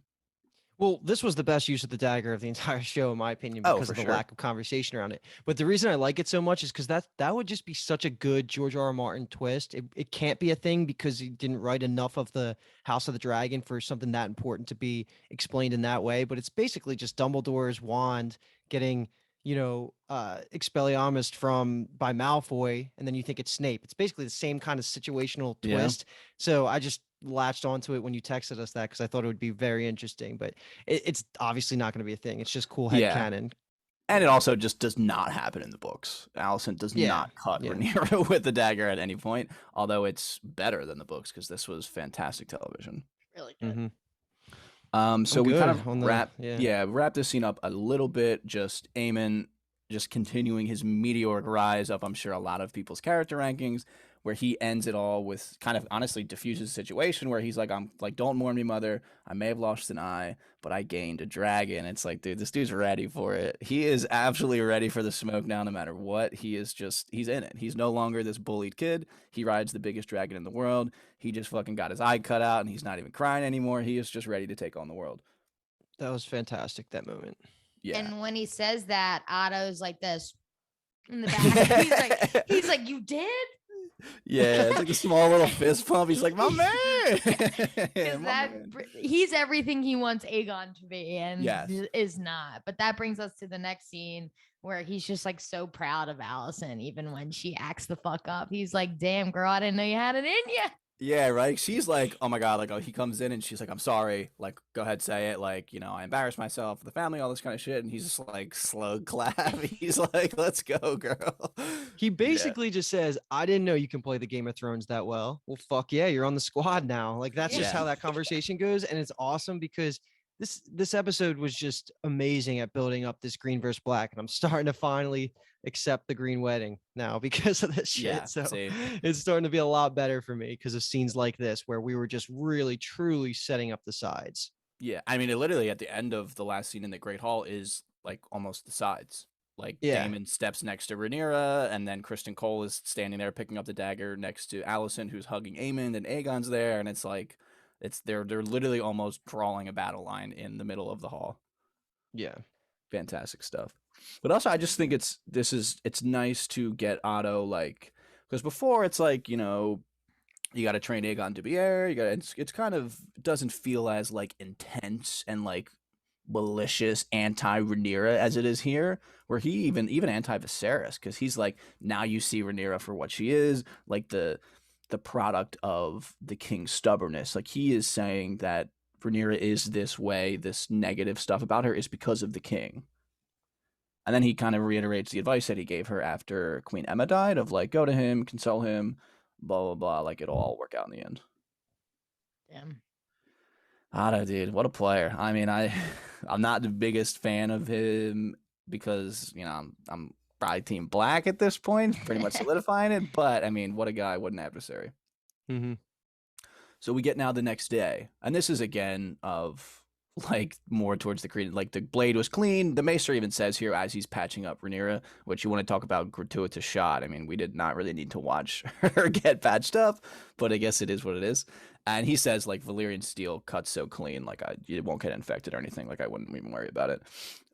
Well, this was the best use of the dagger of the entire show, in my opinion, Oh, because for of the sure. lack of conversation around it. But the reason I like it so much is because that would just be such a good George R. R. Martin twist. It can't be a thing because he didn't write enough of the House of the Dragon for something that important to be explained in that way. But it's basically just Dumbledore's wand getting, Expelliarmus from by Malfoy, and then you think it's Snape. It's basically the same kind of situational Yeah. twist. So I just latched onto it when you texted us that because I thought it would be very interesting. But it's obviously not going to be a thing. It's just cool Yeah. headcanon. And it also just does not happen in the books. Alicent does Yeah, not cut yeah. Rhaenyra with the dagger at any point, although it's better than the books because this was fantastic television. Really good. Mm-hmm. So we kind of on the wrap this scene up a little bit. Just Aemon just continuing his meteoric rise up, I'm sure, a lot of people's character rankings, where he ends it all with kind of honestly diffuses the situation where he's like, I'm like, don't mourn me, mother. I may have lost an eye, but I gained a dragon. It's like, dude, this dude's ready for it. He is absolutely ready for the smoke now, no matter what. He's in it. He's no longer this bullied kid. He rides the biggest dragon in the world. He just fucking got his eye cut out and he's not even crying anymore. He is just ready to take on the world. That was fantastic, that moment. Yeah. And when he says that, Otto's like this in the back. he's like, you did? Yeah, it's like a small little fist pump. He's like, my man. He's everything he wants Aegon to be, and Yes. is not. But that brings us to the next scene where he's just like so proud of Alicent, even when she acts the fuck up. He's like, damn, girl, I didn't know you had it in you. Yeah, right. She's like, oh my God, like, oh, he comes in and she's like, I'm sorry. Like, go ahead, say it. Like, I embarrassed myself for the family, all this kind of shit. And he's just like, slug clap. He's like, let's go, girl. He basically just says, I didn't know you can play the Game of Thrones that well. Well, fuck yeah, you're on the squad now. Like, that's just Yeah. how that conversation goes. And it's awesome because this episode was just amazing at building up this green versus black. And I'm starting to finally accept the green wedding now because of this shit. Yeah, so see. it's starting to be a lot better for me because of scenes like this where we were just really, truly setting up the sides. Yeah, I mean, it literally at the end of the last scene in the Great Hall is like almost the sides. Like Daemon steps next to Rhaenyra, and then Kristen Cole is standing there picking up the dagger next to Alicent, who's hugging Aemon, and Aegon's there, and it's like they're literally almost drawing a battle line in the middle of the hall. Yeah. Fantastic stuff. But also I just think it's nice to get Otto, like, because before it's like, you got to train Aegon to be heir. It's kind of doesn't feel as like intense and like malicious anti-Rhaenyra as it is here, where he even anti-Viserys, because he's like, now you see Rhaenyra for what she is, like the product of the king's stubbornness. Like, he is saying that Rhaenyra is this way, this negative stuff about her is because of the king. And then he kind of reiterates the advice that he gave her after Queen Emma died of like, go to him, console him, blah, blah, blah. Like, it'll all work out in the end. Damn. Otto, dude, what a player. I mean, I'm not the biggest fan of him because, I'm probably Team Black at this point, pretty much solidifying it. But, I mean, what a guy, what an adversary. Mm-hmm. So we get now the next day. And this is, again, of like more towards the creed. Like, the blade was clean. The maester even says here as he's patching up Rhaenyra, which you want to talk about gratuitous shot. I mean, we did not really need to watch her get patched up, but I guess it is what it is. And he says, like, Valyrian steel cuts so clean, like, it won't get infected or anything. Like, I wouldn't even worry about it.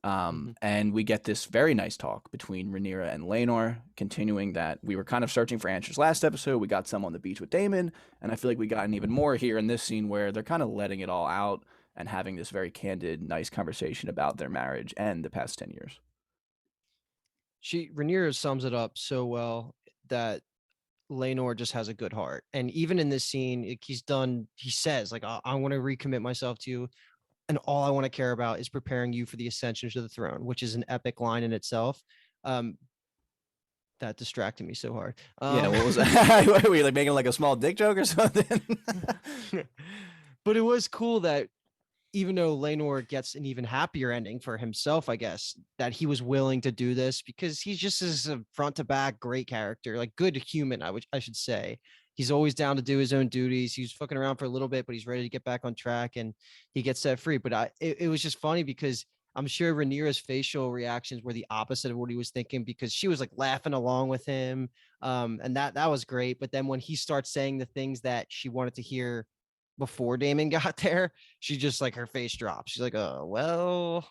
And we get this very nice talk between Rhaenyra and Laenor, continuing that we were kind of searching for answers last episode. We got some on the beach with Daemon, and I feel like we gotten even more here in this scene where they're kind of letting it all out and having this very candid, nice conversation about their marriage and the past 10 years. Rhaenyra sums it up so well that Laenor just has a good heart. And even in this scene, he says, like, I want to recommit myself to you. And all I want to care about is preparing you for the ascension to the throne, which is an epic line in itself. That distracted me so hard. Yeah, what was that? Were you like making like a small dick joke or something? But it was cool that even though Laenor gets an even happier ending for himself, I guess, that he was willing to do this because he's just a front to back great character, like good human, I should say. He's always down to do his own duties. He's fucking around for a little bit, but he's ready to get back on track and he gets set free. But it was just funny because I'm sure Rhaenyra's facial reactions were the opposite of what he was thinking, because she was like laughing along with him. And that was great. But then when he starts saying the things that she wanted to hear before Damon got there, she just like her face drops. She's like, oh, well,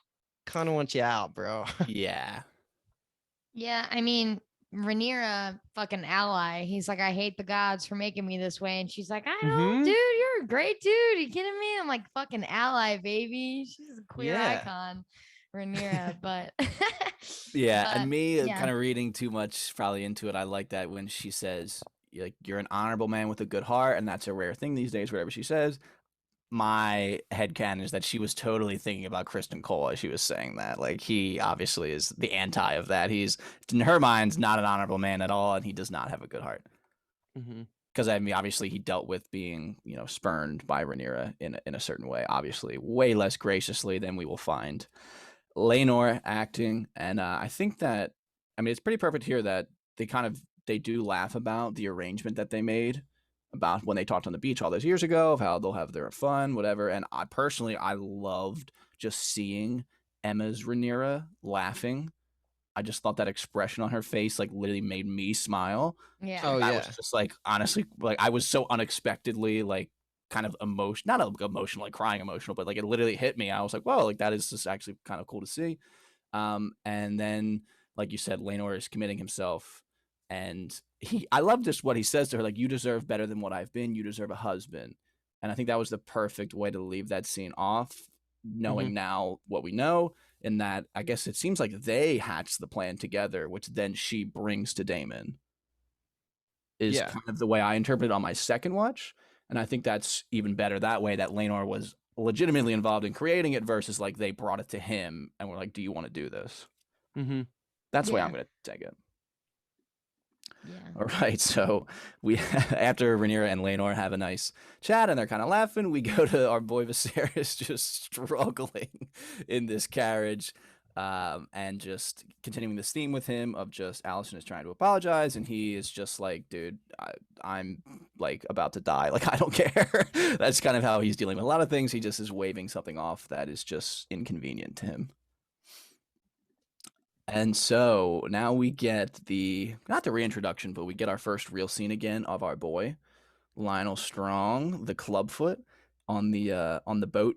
kind of want you out, bro. Yeah. Yeah, I mean, Rhaenyra, fucking ally. He's like, I hate the gods for making me this way, and she's like, I don't, Mhm. dude. You're a great dude. You kidding me? I'm like, fucking ally, baby. She's a queer Yeah. icon, Rhaenyra. But, Yeah, and but me yeah, kind of reading too much probably into it. I like that when she says, like, you're an honorable man with a good heart, and that's a rare thing these days, whatever she says. My headcanon is that she was totally thinking about Kristen Cole as she was saying that. Like, he obviously is the anti of that. He's, in her mind, not an honorable man at all, and he does not have a good heart. Mhm. Because, I mean, obviously he dealt with being, spurned by Rhaenyra in a certain way, obviously. Way less graciously than we will find Laenor acting. And I think that, I mean, it's pretty perfect here that they do laugh about the arrangement that they made about when they talked on the beach all those years ago of how they'll have their fun, whatever. And I loved just seeing Emma's Rhaenyra laughing. I just thought that expression on her face like literally made me smile. yeah, Oh I was yeah. just like, honestly, like I was so unexpectedly like kind of not emotional, like crying emotional, but like it literally hit me. I was like, whoa, like that is just actually kind of cool to see. And then, like you said, Laenor is committing himself, and I love just what he says to her, like, you deserve better than what I've been. You deserve a husband. And I think that was the perfect way to leave that scene off, Mhm. knowing now what we know, in that I guess it seems like they hatched the plan together, which then she brings to Damon, is Yeah. kind of the way I interpret it on my second watch. And I think that's even better that way, that Laenor was legitimately involved in creating it versus like they brought it to him and were like, do you want to do this? Mhm. That's the way I'm yeah, going to take it. yeah. All right, so we after Rhaenyra and Laenor have a nice chat and they're kind of laughing, we go to our boy Viserys just struggling in this carriage, and just continuing this theme with him of just Alicent is trying to apologize, and he is just like, dude, I'm like about to die, like I don't care. That's kind of how he's dealing with a lot of things. He just is waving something off that is just inconvenient to him. And so now we get not the reintroduction, but we get our first real scene again of our boy Lionel Strong, the clubfoot, on the boat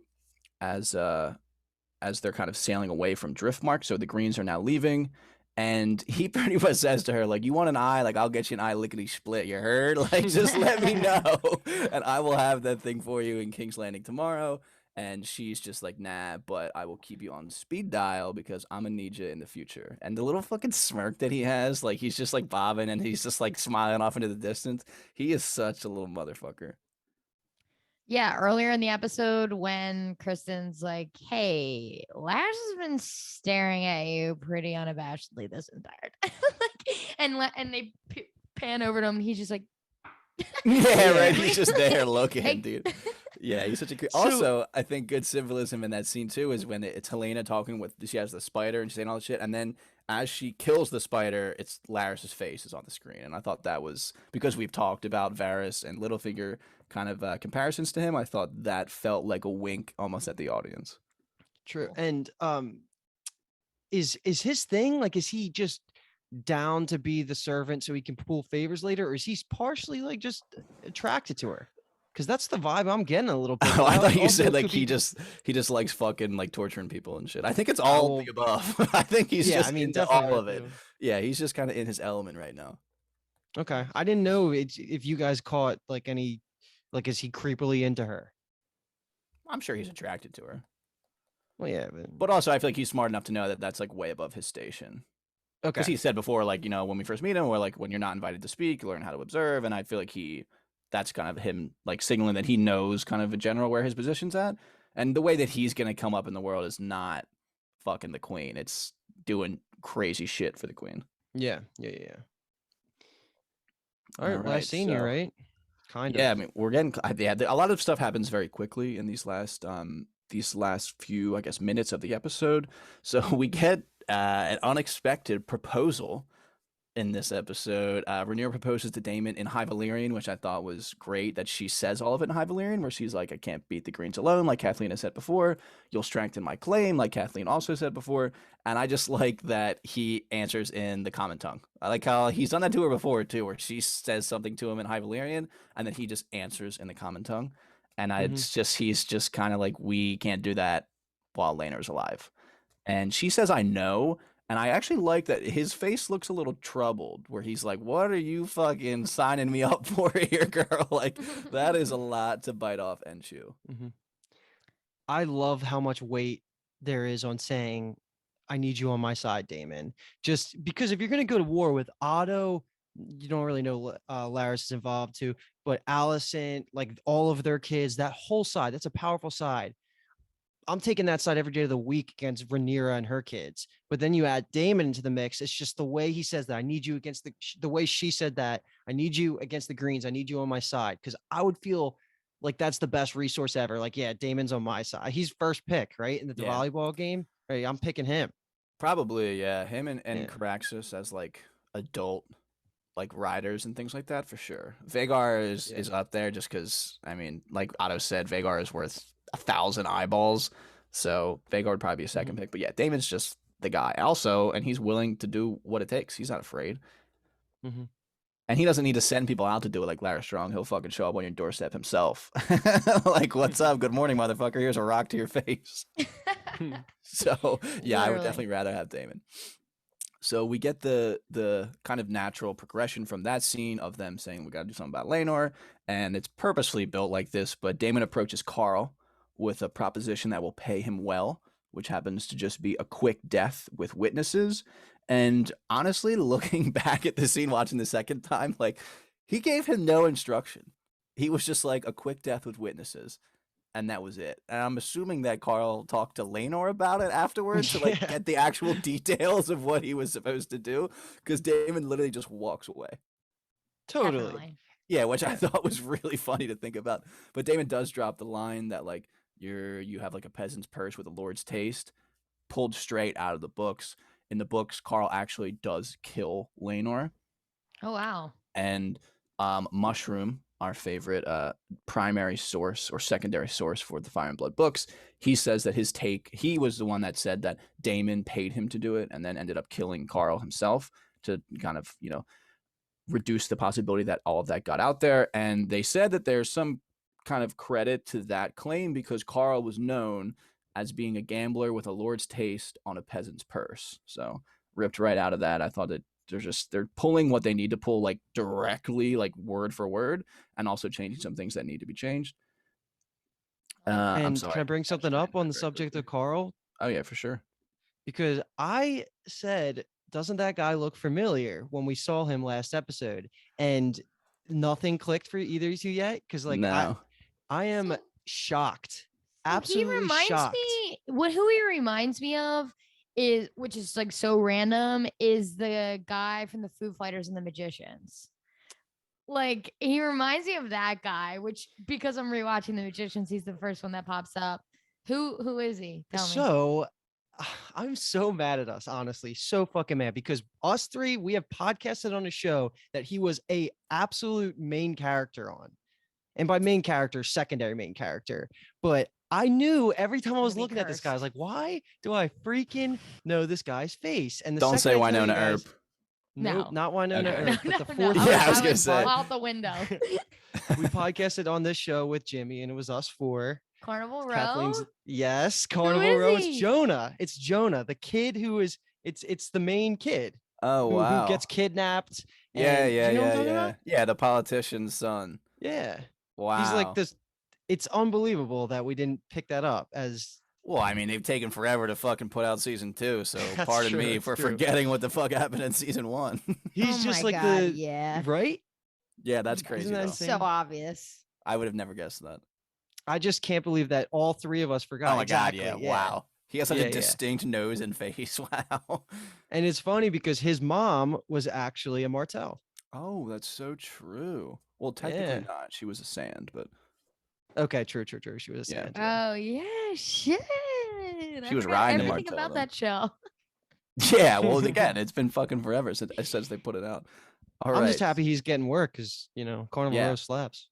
as they're kind of sailing away from Driftmark. So the Greens are now leaving, and he pretty much says to her, like, you want an eye, like I'll get you an eye lickety split, you heard? Like, just let me know and I will have that thing for you in King's Landing tomorrow. And she's just like, nah, but I will keep you on speed dial because I'm gonna need you in the future. And the little fucking smirk that he has, like he's just like bobbing and he's just like smiling off into the distance. He is such a little motherfucker. Yeah, earlier in the episode when Kristen's like, "Hey, Lash has been staring at you pretty unabashedly this entire time," like, and they pan over to him, and he's just like, Yeah, right. Yeah. He's just there looking, Hey. dude. Yeah, he's such a. So Also, I think good symbolism in that scene too is when it's Helena talking with. She has the spider and she's saying all this shit, and then as she kills the spider, it's Laris's face is on the screen, and I thought that was because we've talked about Varys and Littlefinger kind of comparisons to him. I thought that felt like a wink almost at the audience. true. Cool. And is his thing like, is he just down to be the servant so he can pull favors later, or is he partially like just attracted to her? Because that's the vibe I'm getting a little bit. Oh, But I thought you also said like could be. he just likes fucking like torturing people and shit. I think it's I all will. the above. I think he's Yeah, I just mean, into definitely all that of it. too. Yeah, he's just kind of in his element right now. Okay, I didn't know if you guys caught like any, like, is he creepily into her? I'm sure he's attracted to her. Well, yeah, But also, I feel like he's smart enough to know that that's like way above his station. Because okay, he said before, like, when we first meet him, or like when you're not invited to speak, you learn how to observe. And I feel like that's kind of him like signaling that he knows kind of in general where his position's at. And the way that he's going to come up in the world is not fucking the queen. It's doing crazy shit for the queen. yeah, yeah, yeah. All All right, last right. scene here, So, right? Kind of. yeah, I mean, we're getting, yeah, a lot of stuff happens very quickly in these last few, I guess, minutes of the episode. So we get an unexpected proposal in this episode. Rhaenyra proposes to Daemon in High Valyrian, which I thought was great that she says all of it in High Valyrian, where she's like, I can't beat the Greens alone, like Kathleen has said before. You'll strengthen my claim, like Kathleen also said before. And I just like that he answers in the common tongue. I like how he's done that to her before, too, where she says something to him in High Valyrian, and then he just answers in the common tongue. And it's just, he's just kind of like, we can't do that while Laena's alive. And she says, I know. And I actually like that his face looks a little troubled, where he's like, what are you fucking signing me up for here, girl? Like, that is a lot to bite off and chew. I love how much weight there is on saying, I need you on my side, Damon. Just because if you're going to go to war with Otto, you don't really know Laris is involved too, but Allison, like all of their kids, that whole side, that's a powerful side. I'm taking that side every day of the week against Rhaenyra and her kids. But then you add Daemon into the mix. It's just the way he says that. I need you against the way she said that. I need you against the Greens. I need you on my side. Because I would feel like that's the best resource ever. Like, yeah, Damon's on my side. He's first pick, right? In the volleyball game. Right. I'm picking him. Probably, yeah. Him and Caraxus as like adult like riders and things like that for sure. Vhagar is up there just because, I mean, like Otto said, Vhagar is worth 1,000 eyeballs. So Vhagar would probably be a second pick. But yeah, Damon's just the guy. Also, and he's willing to do what it takes. He's not afraid. And he doesn't need to send people out to do it like Larry Strong. He'll fucking show up on your doorstep himself. Like, what's up? Good morning, motherfucker. Here's a rock to your face. So, yeah, I would definitely rather have Daemon. So we get the kind of natural progression from that scene of them saying we got to do something about Laenor, and it's purposely built like this. But Daemon approaches Carl with a proposition that will pay him well, which happens to just be a quick death with witnesses. And honestly, looking back at the scene, watching the second time, like he gave him no instruction. He was just like a quick death with witnesses. And that was it. And I'm assuming that Carl talked to Laenor about it afterwards to like get the actual details of what he was supposed to do, because Daemon literally just walks away. Totally. Definitely. Yeah, which I thought was really funny to think about. But Daemon does drop the line that like you have like a peasant's purse with a lord's taste, pulled straight out of the books. In the books, Carl actually does kill Laenor. Oh wow. And Mushroom, our favorite primary source or secondary source for the Fire and Blood books, he says that he was the one that said that Daemon paid him to do it and then ended up killing Carl himself to kind of, reduce the possibility that all of that got out there. And they said that there's some kind of credit to that claim because Carl was known as being a gambler with a lord's taste on a peasant's purse. So ripped right out of that. I thought that they're pulling what they need to pull like directly, like word for word, and also changing some things that need to be changed. And can I bring something up on the subject of Carl? Oh yeah, for sure. Because I said, doesn't that guy look familiar when we saw him last episode? And nothing clicked for either of you yet? Because like no. I am shocked. Absolutely shocked. Who he reminds me of is, which is like so random, is the guy from the Foo Fighters and the Magicians. Like he reminds me of that guy, which because I'm rewatching the Magicians, he's the first one that pops up. Who is he? Tell me. So I'm so mad at us, honestly, so fucking mad, because us three, we have podcasted on a show that he was a absolute main character on. And by main character, secondary main character. But I knew every time I was looking at this guy, I was like, why do I freaking know this guy's face? And don't say Winona Earp. Nope, not Winona Earp. But the fourth. Yeah, I was gonna say out the window. We podcasted on this show with Jimmy, and it was us four. Carnival Row. Yes, Carnival Row. It's Jonah. It's Jonah, the kid who is. It's the main kid. Oh wow. Who gets kidnapped. Yeah. The politician's son. Yeah. Wow. He's like this. It's unbelievable that we didn't pick that up as. Well, I mean, they've taken forever to fucking put out season 2, so pardon me for forgetting what the fuck happened in season 1. He's just like right? Yeah, that's crazy. Isn't that so obvious? I would have never guessed that. I just can't believe that all three of us forgot. Oh my god, yeah. Wow. He has such a distinct nose and face. Wow. And it's funny because his mom was actually a Martell. Oh, that's so true. Well, technically not. She was a Sand, but okay, true. She was a Sand. Oh yeah, shit. She was riding the everything Martell, about that show. Yeah, well, again, it's been fucking forever since they put it out. All I'm right. just happy he's getting work because Carnival Yeah. Row slaps.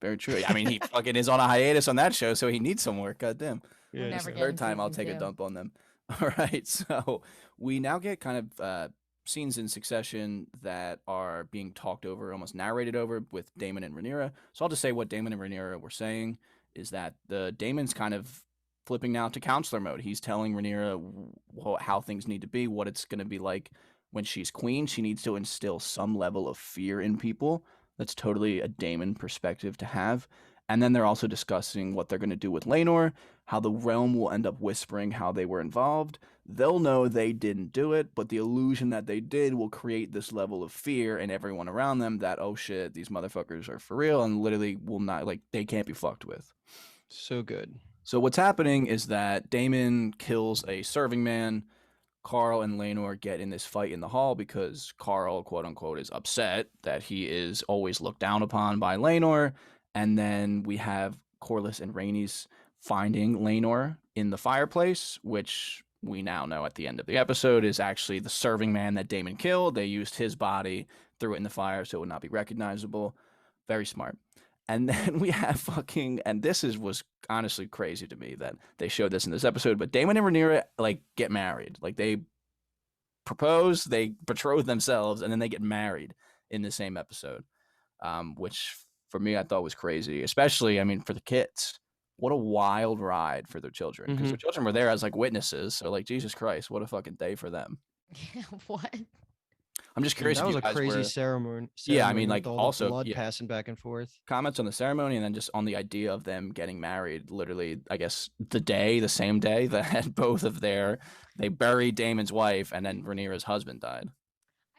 Very true. I mean, he fucking is on a hiatus on that show, so he needs some work. Goddamn. We're Yeah, never The so- getting third time I'll season take a 2. dump on them. All right, so we now get kind of scenes in succession that are being talked over, almost narrated over with Damon and Rhaenyra. So I'll just say what Damon and Rhaenyra were saying is that the Damon's kind of flipping now to counselor mode. He's telling Rhaenyra how things need to be, what it's going to be like when she's queen. She needs to instill some level of fear in people. That's totally a Damon perspective to have. And then they're also discussing what they're going to do with Laenor, how the realm will end up whispering how they were involved. They'll know they didn't do it, but the illusion that they did will create this level of fear in everyone around them that, oh shit, these motherfuckers are for real and literally will not, like, they can't be fucked with. So good. So what's happening is that Daemon kills a serving man. Carl and Laenor get in this fight in the hall because Carl, quote unquote, is upset that he is always looked down upon by Laenor. And then we have Corlys and Rhaenys finding Laenor in the fireplace, which we now know at the end of the episode is actually the serving man that Daemon killed. They used his body, threw it in the fire so it would not be recognizable. Very smart. And then we have and was honestly crazy to me that they showed this in this episode, but Daemon and Rhaenyra, like, get married. Like, they propose, they betroth themselves, and then they get married in the same episode, which for me, I thought was crazy, especially, I mean, for the kids. What a wild ride for their children, because their children were there as, like, witnesses, so, like, Jesus Christ, what a fucking day for them. What? I'm just curious That if was you a guys crazy were... ceremony. Yeah, I mean, with like, all also, the blood yeah. passing back and forth. Comments on the ceremony and then just on the idea of them getting married literally, I guess, the same day that they buried Damon's wife and then Rhaenyra's husband died.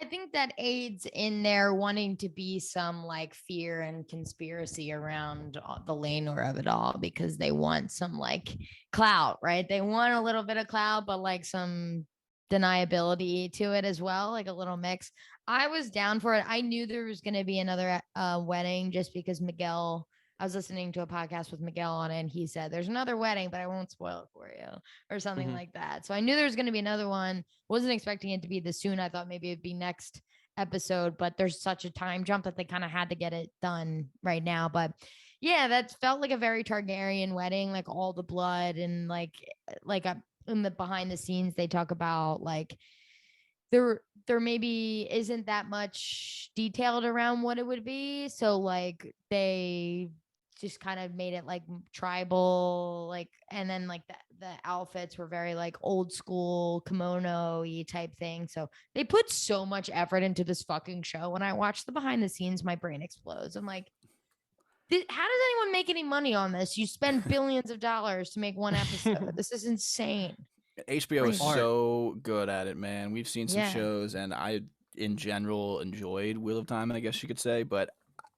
I think that aids in there wanting to be some like fear and conspiracy around the Laenor of it all because they want some like clout, right? They want a little bit of clout, but like some deniability to it as well, like a little mix. I was down for it. I knew there was going to be another wedding just because Miguel. I was listening to a podcast with Miguel on it, and he said, "There's another wedding, but I won't spoil it for you," or something like that. So I knew there was going to be another one. Wasn't expecting it to be this soon. I thought maybe it'd be next episode, but there's such a time jump that they kind of had to get it done right now. But yeah, that felt like a very Targaryen wedding, like all the blood and like in the behind the scenes they talk about like there maybe isn't that much detailed around what it would be. So like they just kind of made it like tribal, like, and then like the outfits were very like old school kimono-y type thing. So they put so much effort into this fucking show. When I watch the behind the scenes, my brain explodes. I'm like, how does anyone make any money on this? You spend billions of dollars to make one episode. This is insane. HBO is Crazy. so good at it, man. We've seen some Yeah. shows, and I, in general, enjoyed Wheel of Time, I guess you could say, but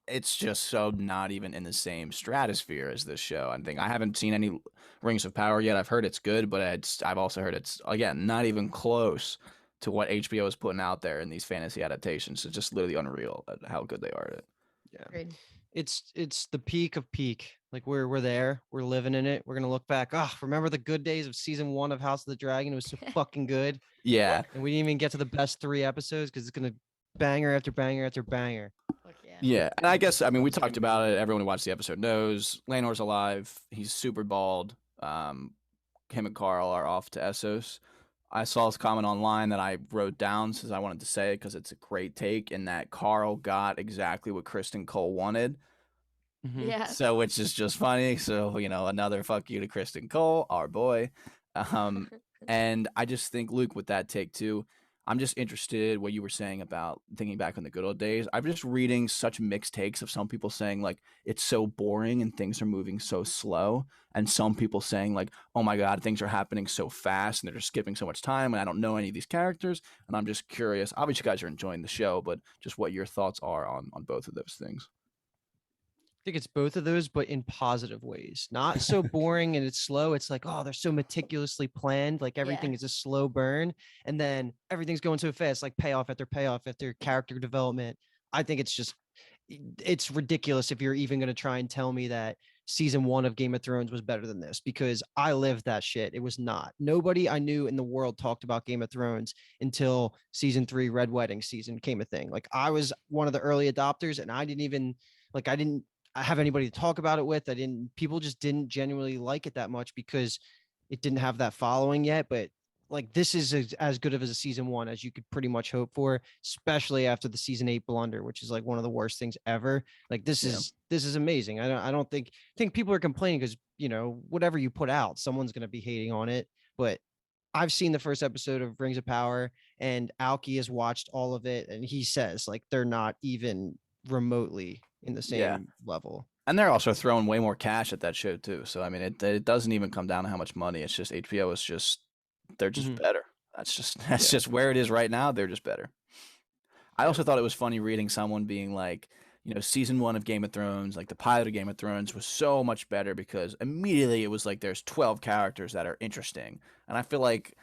it's just so not even in the same stratosphere as this show. I haven't seen any Rings of Power yet. I've heard it's good, but I've also heard it's, again, not even close to what HBO is putting out there in these fantasy adaptations. It's just literally unreal at how good they are at it. Yeah. Agreed. It's the peak of peak. Like we're there, we're living in it. We're gonna look back. Oh, remember the good days of season 1 of House of the Dragon? It was so fucking good. Yeah. And we didn't even get to the best 3 episodes because it's gonna banger after banger after banger. Fuck yeah. Yeah, and I guess, I mean, we It's talked gonna be about it. Everyone who watched the episode knows Laenor's alive. He's super bald. Him and Carl are off to Essos. I saw this comment online that I wrote down since I wanted to say it because it's a great take, in that Carl got exactly what Kristen Cole wanted. Mhm. Yeah. So, which is just funny. So, another fuck you to Kristen Cole, our boy. And I just think, Luke, with that take too, I'm just interested what you were saying about thinking back on the good old days. I'm just reading such mixed takes of some people saying like it's so boring and things are moving so slow, and some people saying like, oh my god, things are happening so fast and they're just skipping so much time and I don't know any of these characters. And I'm just curious. Obviously, you guys are enjoying the show, but just what your thoughts are on both of those things. I think it's both of those, but in positive ways. Not so boring and it's slow. It's like, oh, they're so meticulously planned. Like everything is a slow burn. And then everything's going so fast, like payoff after character development. I think it's ridiculous if you're even going to try and tell me that season 1 of Game of Thrones was better than this, because I lived that shit. It was not. Nobody I knew in the world talked about Game of Thrones until season 3 Red Wedding season came a thing. Like, I was one of the early adopters, and I didn't have anybody to talk about it with. People just didn't genuinely like it that much because it didn't have that following yet. But like, this is as good of as a season 1 as you could pretty much hope for, especially after the season 8 blunder, which is like one of the worst things ever. Like, this is amazing. I don't think people are complaining because, whatever you put out, someone's going to be hating on it. But I've seen the first episode of Rings of Power, and Alki has watched all of it, and he says like they're not even remotely in the same level. And they're also throwing way more cash at that show too. So I mean, it doesn't even come down to how much money. It's just HBO is just they're just better. That's just where it is right now. They're just better. I also thought it was funny reading someone being like, season 1 of Game of Thrones, like the pilot of Game of Thrones, was so much better because immediately it was like there's 12 characters that are interesting. And I feel like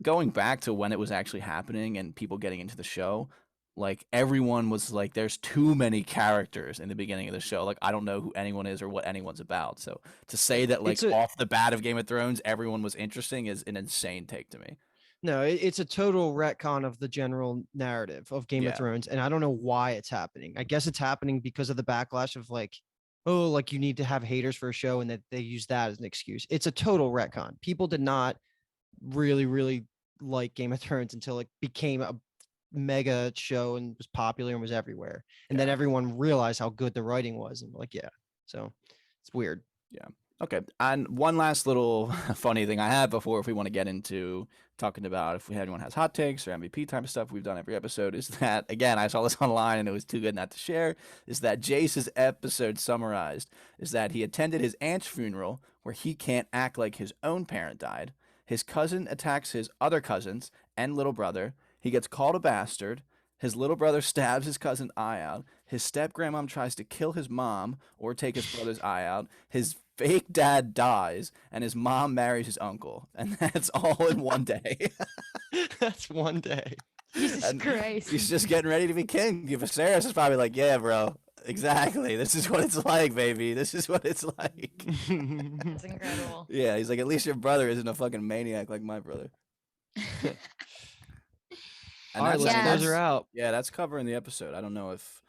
going back to when it was actually happening and people getting into the show, like everyone was like, there's too many characters in the beginning of the show. Like, I don't know who anyone is or what anyone's about. So to say that like off the bat of Game of Thrones, everyone was interesting is an insane take to me. No, it's a total retcon of the general narrative of Game of Thrones. And I don't know why it's happening. I guess it's happening because of the backlash of like, oh, like you need to have haters for a show, and that they use that as an excuse. It's a total retcon. People did not really, really like Game of Thrones until it became a mega show and was popular and was everywhere. And then everyone realized how good the writing was, and like, so it's weird. Yeah. Okay. And one last little funny thing I have before, if we want to get into talking about if anyone has hot takes or MVP type of stuff we've done every episode, is that, again, I saw this online and it was too good not to share, is that Jace's episode summarized is that he attended his aunt's funeral where he can't act like his own parent died. His cousin attacks his other cousins and little brother. He gets called a bastard. His little brother stabs his cousin's eye out. His step-grandmom tries to kill his mom or take his brother's eye out. His fake dad dies, and his mom marries his uncle. And that's all in one day. That's one day. Jesus Christ. He's just getting ready to be king. Viserys is probably like, yeah, bro. Exactly. This is what it's like, baby. This is what it's like. That's incredible. Yeah, he's like, at least your brother isn't a fucking maniac like my brother. All right, let's close her out. Yeah, that's covering the episode. I don't know if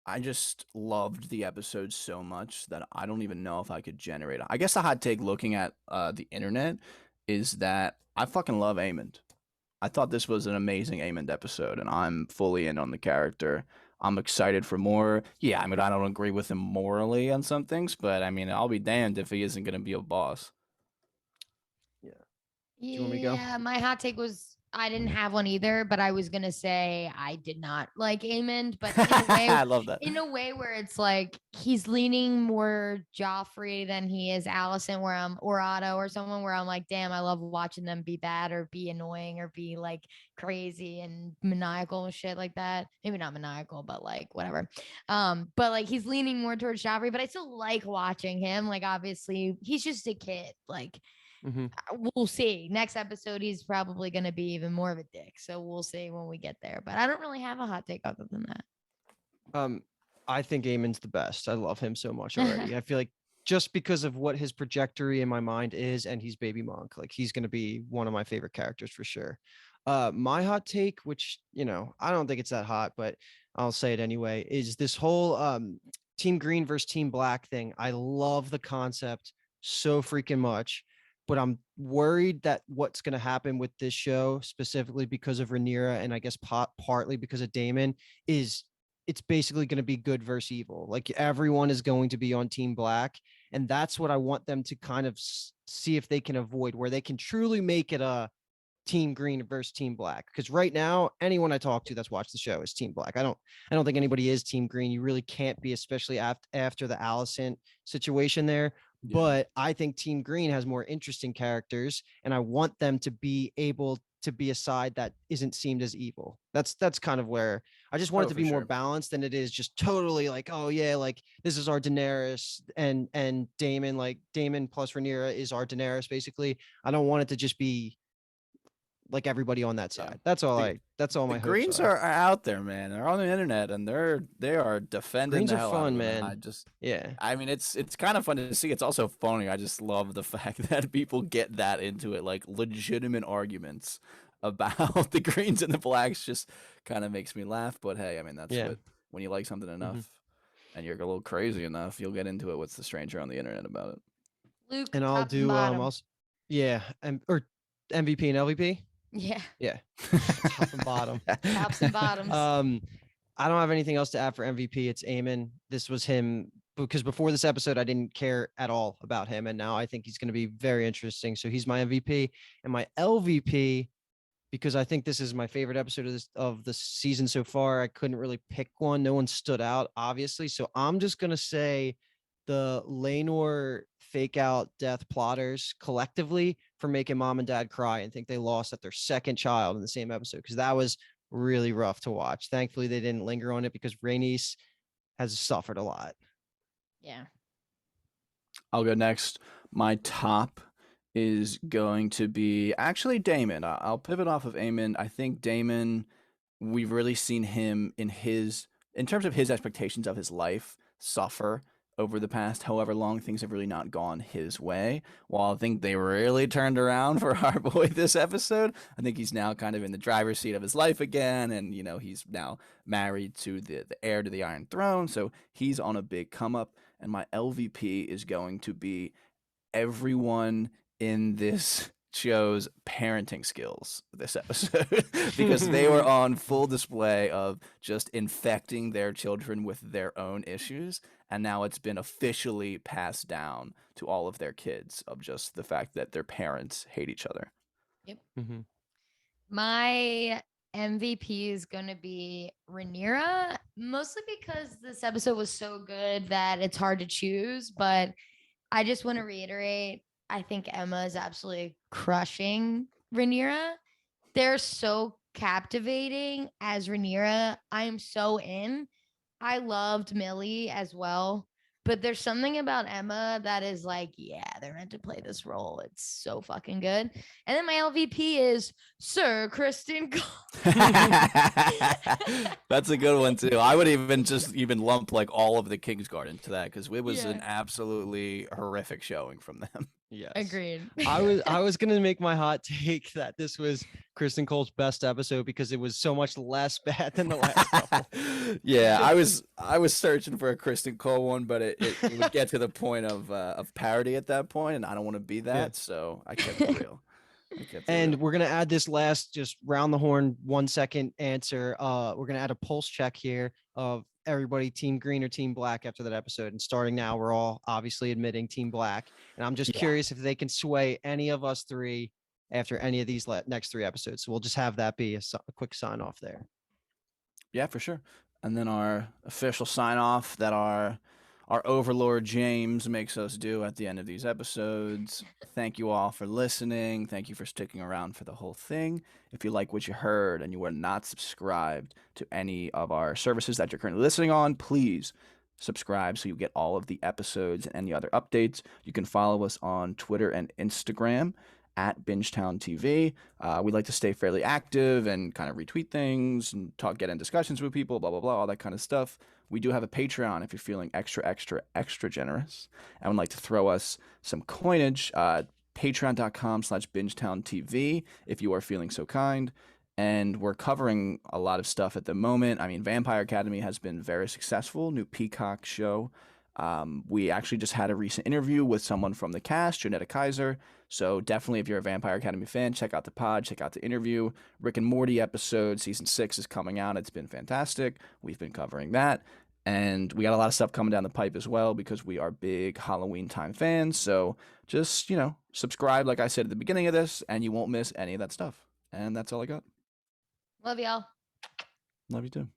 I just loved the episode so much that I don't even know if I could generate it. I guess the hot take looking at the internet is that I fucking love Aemond. I thought this was an amazing Aemond episode, and I'm fully in on the character. I'm excited for more. Yeah, I mean, I don't agree with him morally on some things, but I mean, I'll be damned if he isn't going to be a boss. Yeah. Do you want me to go? Yeah, my hot take was I didn't have one either, but I was gonna say I did not like Aemond, but in a way, I love that. in a way where it's like he's leaning more Joffrey than he is Allison, or Otto or someone where I'm like, damn, I love watching them be bad or be annoying or be like crazy and maniacal and shit like that. Maybe not maniacal, but like whatever. But like he's leaning more towards Joffrey, but I still like watching him. Like obviously he's just a kid. Like we'll see. Next episode, he's probably going to be even more of a dick. So we'll see when we get there. But I don't really have a hot take other than that. I think Aemond's the best. I love him so much already. I feel like just because of what his trajectory in my mind is, and he's Baby Monk, like he's going to be one of my favorite characters for sure. My hot take, which, I don't think it's that hot, but I'll say it anyway, is this whole Team Green versus Team Black thing. I love the concept so freaking much. But I'm worried that what's going to happen with this show, specifically because of Rhaenyra and I guess partly because of Daemon, is it's basically going to be good versus evil. Like everyone is going to be on Team Black. And that's what I want them to kind of see if they can avoid, where they can truly make it a Team Green versus Team Black. Because right now, anyone I talk to that's watched the show is Team Black. I don't think anybody is Team Green. You really can't be, especially after the Alicent situation there. Yeah. But I think Team Green has more interesting characters, and I want them to be able to be a side that isn't seen as evil. That's kind of where I just want it to be more balanced than it is just totally like, oh yeah, like this is our Daenerys and Daemon, like Daemon plus Rhaenyra is our Daenerys basically. I don't want it to just be like everybody on that Yeah. side. That's all The- that's all The my hopes Greens are out there, man. They're on the internet and they are defending Greens the are hell out fun, of it. And man. Yeah. I mean, it's kind of fun to see. It's also funny. I just love the fact that people get that into it, like legitimate arguments about the Greens and the Blacks. Just kind of makes me laugh. But hey, I mean, that's Yeah. what when you like something enough Mhm. and you're a little crazy enough, you'll get into it with the stranger on the internet about it. Luke, And I'll top and do bottom. also, yeah, or MVP and LVP. Yeah, Yeah. Top and bottom. tops and bottoms. I don't have anything else to add for MVP. It's Eamon. This was him because before this episode, I didn't care at all about him, and now I think he's going to be very interesting. So he's my MVP and my LVP because I think this is my favorite episode of the season so far. I couldn't really pick one. No one stood out, obviously. So I'm just going to say the Lanor fake out death plotters collectively for making mom and dad cry and think they lost at their second child in the same episode because that was really rough to watch. Thankfully, they didn't linger on it because Rhaenys has suffered a lot. Yeah. I'll go next. My top is going to be actually Damon. I'll pivot off of Eamon. I think Damon, we've really seen him in terms of his expectations of his life suffer over the past however long. Things have really not gone his way. While I think they really turned around for our boy this episode, I think he's now kind of in the driver's seat of his life again, and he's now married to the heir to the Iron Throne, so he's on a big come up. And my LVP is going to be everyone in this show's parenting skills this episode because they were on full display of just infecting their children with their own issues, and now it's been officially passed down to all of their kids of just the fact that their parents hate each other. Yep. Mm-hmm. My MVP is going to be Rhaenyra, mostly because this episode was so good that it's hard to choose. But I just want to reiterate, I think Emma is absolutely crushing Rhaenyra. They're so captivating as Rhaenyra. I am so in. I loved Millie as well. But there's something about Emma that is like, yeah, they're meant to play this role. It's so fucking good. And then my LVP is Sir Kristen Cole. That's a good one too. I would even lump like all of the Kingsguard into that because it was an Yeah. absolutely horrific showing from them. Yes. Agreed. I was gonna make my hot take that this was Kristen Cole's best episode because it was so much less bad than the last couple. Yeah, I was searching for a Kristen Cole one, but it would get to the point of parody at that point, and I don't want to be that, so I kept it real. And we're gonna add this last just round the horn 1 second answer. We're gonna add a pulse check here of everybody team green or team black after that episode. And starting now, we're all obviously admitting team black. And I'm just curious if they can sway any of us three after any of these next 3 episodes. So we'll just have that be a quick sign off there. Yeah, for sure. And then our official sign off that our overlord James makes us do at the end of these episodes. Thank you all for listening. Thank you for sticking around for the whole thing. If you like what you heard and you are not subscribed to any of our services that you're currently listening on, please subscribe so you get all of the episodes and any other updates. You can follow us on Twitter and Instagram at Bingetown TV. We like to stay fairly active and kind of retweet things and get in discussions with people, blah, blah, blah, all that kind of stuff. We do have a Patreon if you're feeling extra generous and would like to throw us some coinage. Patreon.com/BingetownTV if you are feeling so kind. And we're covering a lot of stuff at the moment. I mean, Vampire Academy has been very successful, new Peacock show. We actually just had a recent interview with someone from the cast, Janetta Kaiser. So definitely, if you're a Vampire Academy fan, check out the pod, check out the interview. Rick and Morty episode, season 6 is coming out. It's been fantastic. We've been covering that. And we got a lot of stuff coming down the pipe as well because we are big Halloween time fans. So just, subscribe, like I said at the beginning of this, and you won't miss any of that stuff. And that's all I got. Love y'all. Love you too.